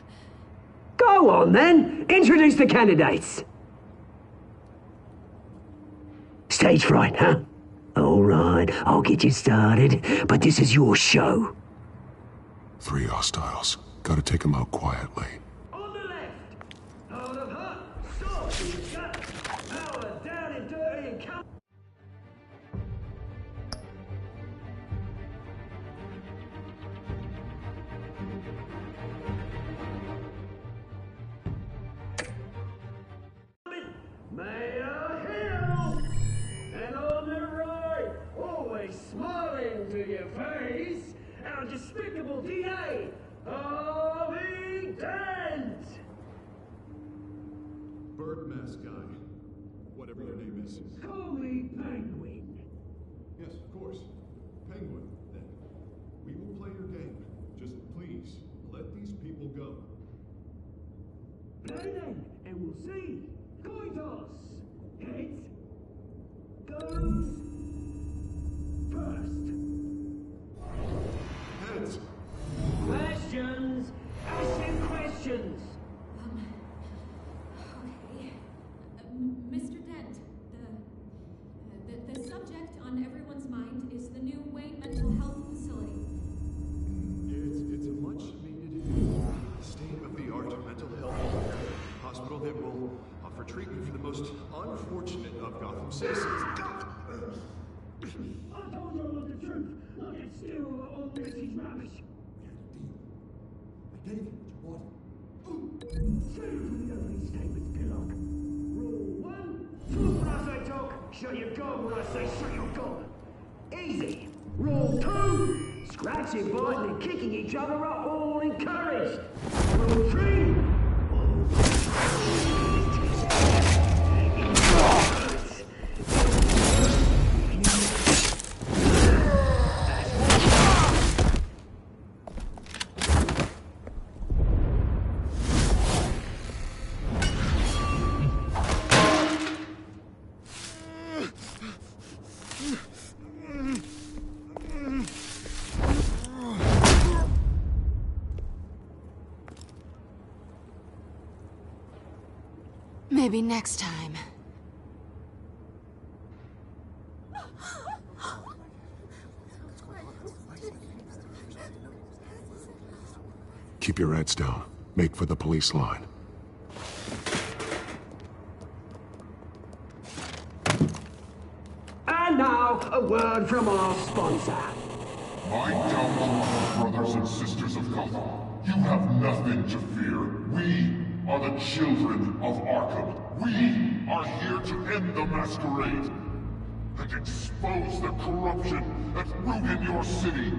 Go on, then. Introduce the candidates. Stage fright, huh? All right, I'll get you started, but this is your show. 3 hostiles. Gotta take them out quietly. On the left, out of hut, sword in the gut, power down and dirty and come. Mayor Hill! And on the right, always smiling to your face, our despicable DA, Harvey Dent! Bird mask guy. Whatever your name is. Call me Penguin. Yes, of course. Penguin, then. We will play your game. Just please, let these people go. Play then, and we'll see. Coin toss. Heads goes first. Heads. Questions. Ask him questions. Okay. Mr. Dent, the subject on everyone's mind is the new Wayne Mental Health Facility. It's a much needed state-of-the-art mental health hospital that will offer treatment for the most unfortunate of Gotham citizens. I told you all the truth. I can steal all Mrs. Rubbish. I gave you what you wanted. Say it for the opening statements, Pillock. Rule 1, talk when I say talk, shut your gob when I say shut your gob. Easy. Rule 2, scratching, biting and kicking each other are all encouraged. Rule 3, Maybe next time. Keep your heads down. Make for the police line. And now, a word from our sponsor. My doubtful brothers and sisters of Gotham, you have nothing to fear. We are the children of Arkham. We are here to end the masquerade and expose the corruption that's rooted your city.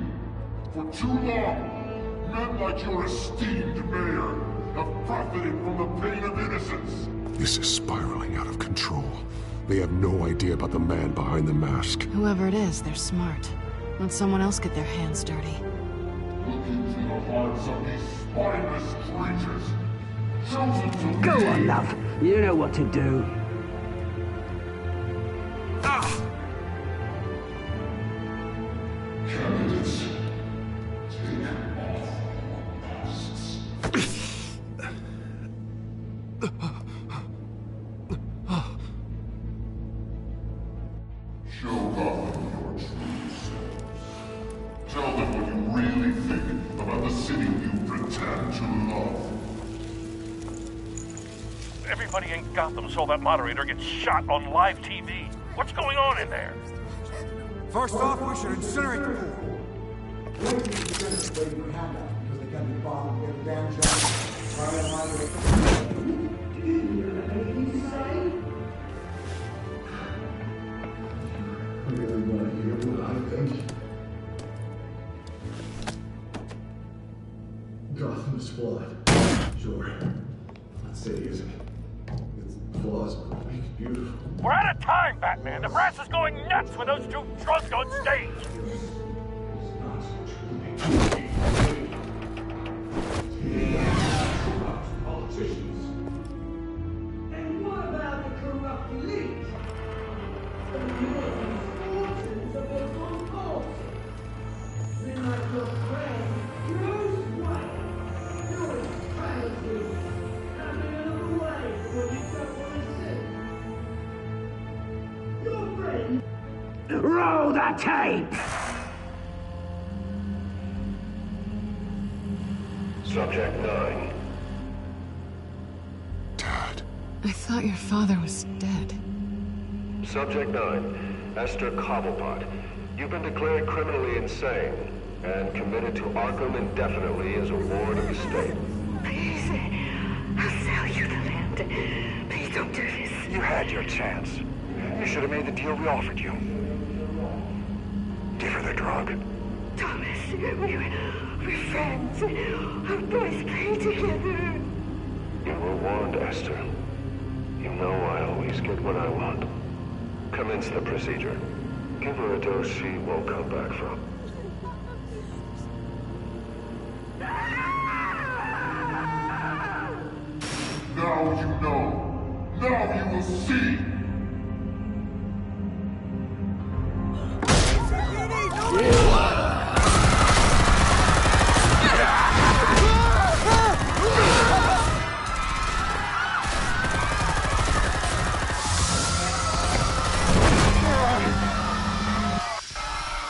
For too long, men like your esteemed mayor have profited from the pain of innocence. This is spiraling out of control. They have no idea about the man behind the mask. Whoever it is, they're smart. Let someone else get their hands dirty. Look into the hearts of these spineless creatures. Chosen to Go lead. on, love. You know what to do. Candidates, take off masks. Show Gotham your true selves. Tell them what you really think about the city you pretend to love. Everybody in Gotham saw that moderator get shot on live TV. What's going on in there? First off, we should incinerate the pool. Gotham's flawed. Sure. Let's say it isn't. Its flaws make it beautiful. We're out of time, Batman. The brass is going nuts with those two drunks on stage. Politicians. And what about the corrupt elite? The millions, fortunes of those on course. Then like your friend, Bruce Wayne, doing crazy, having another way when you don't want to see. Your friend. Roll the tape! Subject 9. I thought your father was dead. Subject 9, Esther Cobblepot. You've been declared criminally insane and committed to Arkham indefinitely as a ward of the state. Please, I'll sell you the land. Please don't do this. You had your chance. You should have made the deal we offered you. Give her the drug. Thomas, we're friends. Our boys play together. You were warned, Esther. You know I always get what I want. Commence the procedure. Give her a dose she won't come back from. Now you know. Now you will see.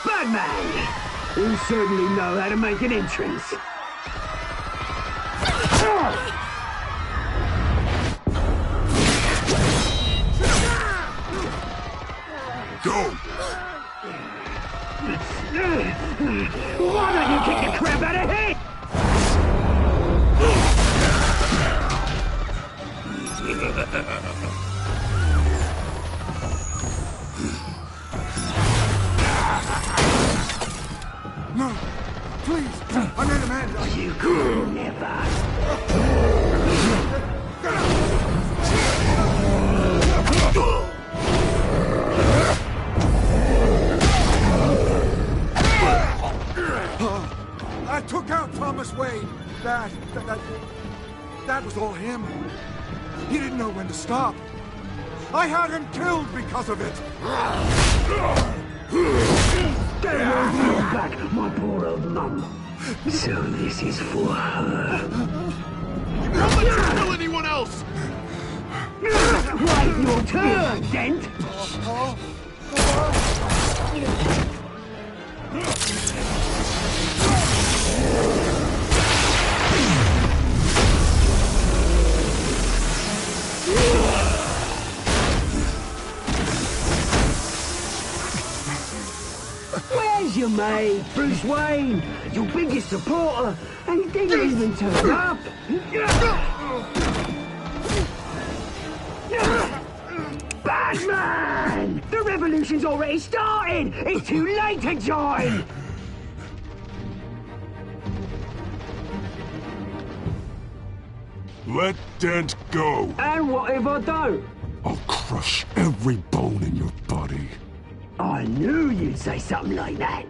Batman! You certainly know how to make an entrance. Go! Why don't you kick the crap out of him? No, please, I made a man. You could never. I took out Thomas Wayne. That was all him. He didn't know when to stop. I had him killed because of it. They won't bring back my poor old mum. So this is for her. Don't let you kill anyone else! Right, your turn, Dent! Where's your mate, Bruce Wayne? Your biggest supporter, and he didn't even turn up. Batman! The revolution's already started! It's too late to join! Let Dent go! And what if I don't? I'll crush every bone in your body. I knew you'd say something like that.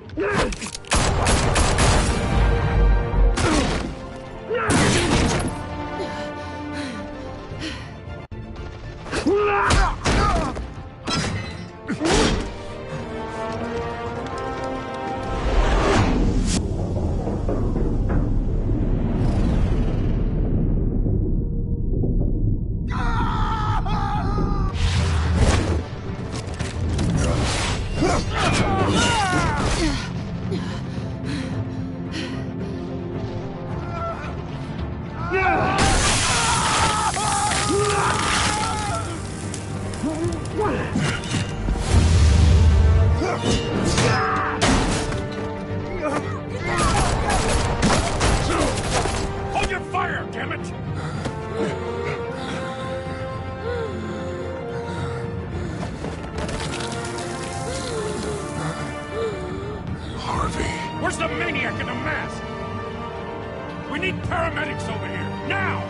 there, damn it! Harvey. Where's the maniac in the mask? We need paramedics over here, now!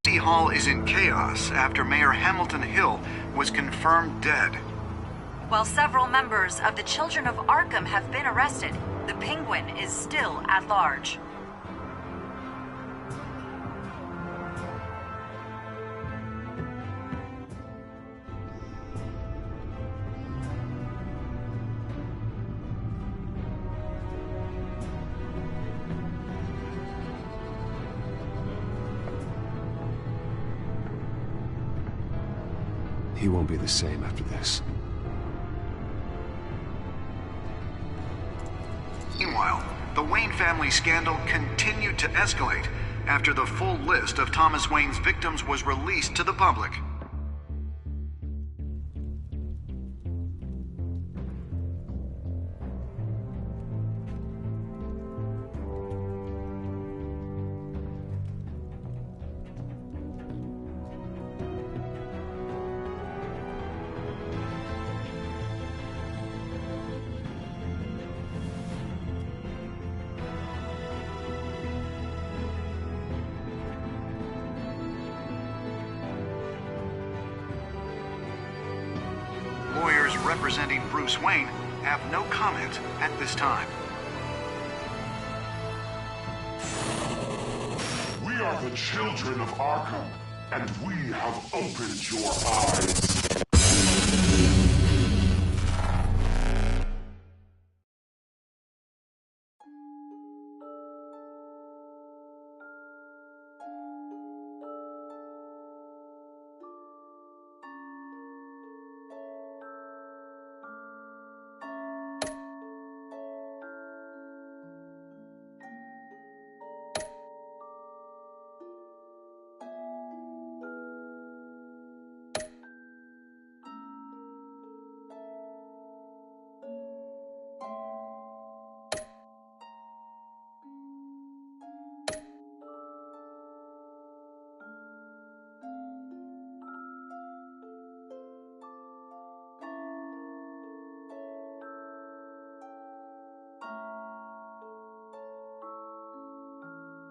City Hall is in chaos after Mayor Hamilton Hill was confirmed dead. While several members of the Children of Arkham have been arrested, the Penguin is still at large. He won't be the same after this. Meanwhile, the Wayne family scandal continued to escalate after the full list of Thomas Wayne's victims was released to the public. Lawyers representing Bruce Wayne have no comment at this time. We are the children of Arkham, and we have opened your eyes.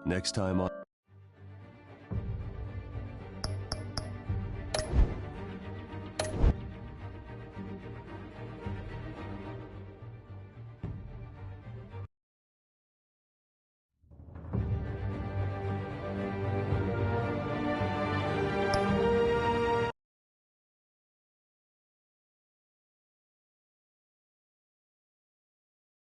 Next time on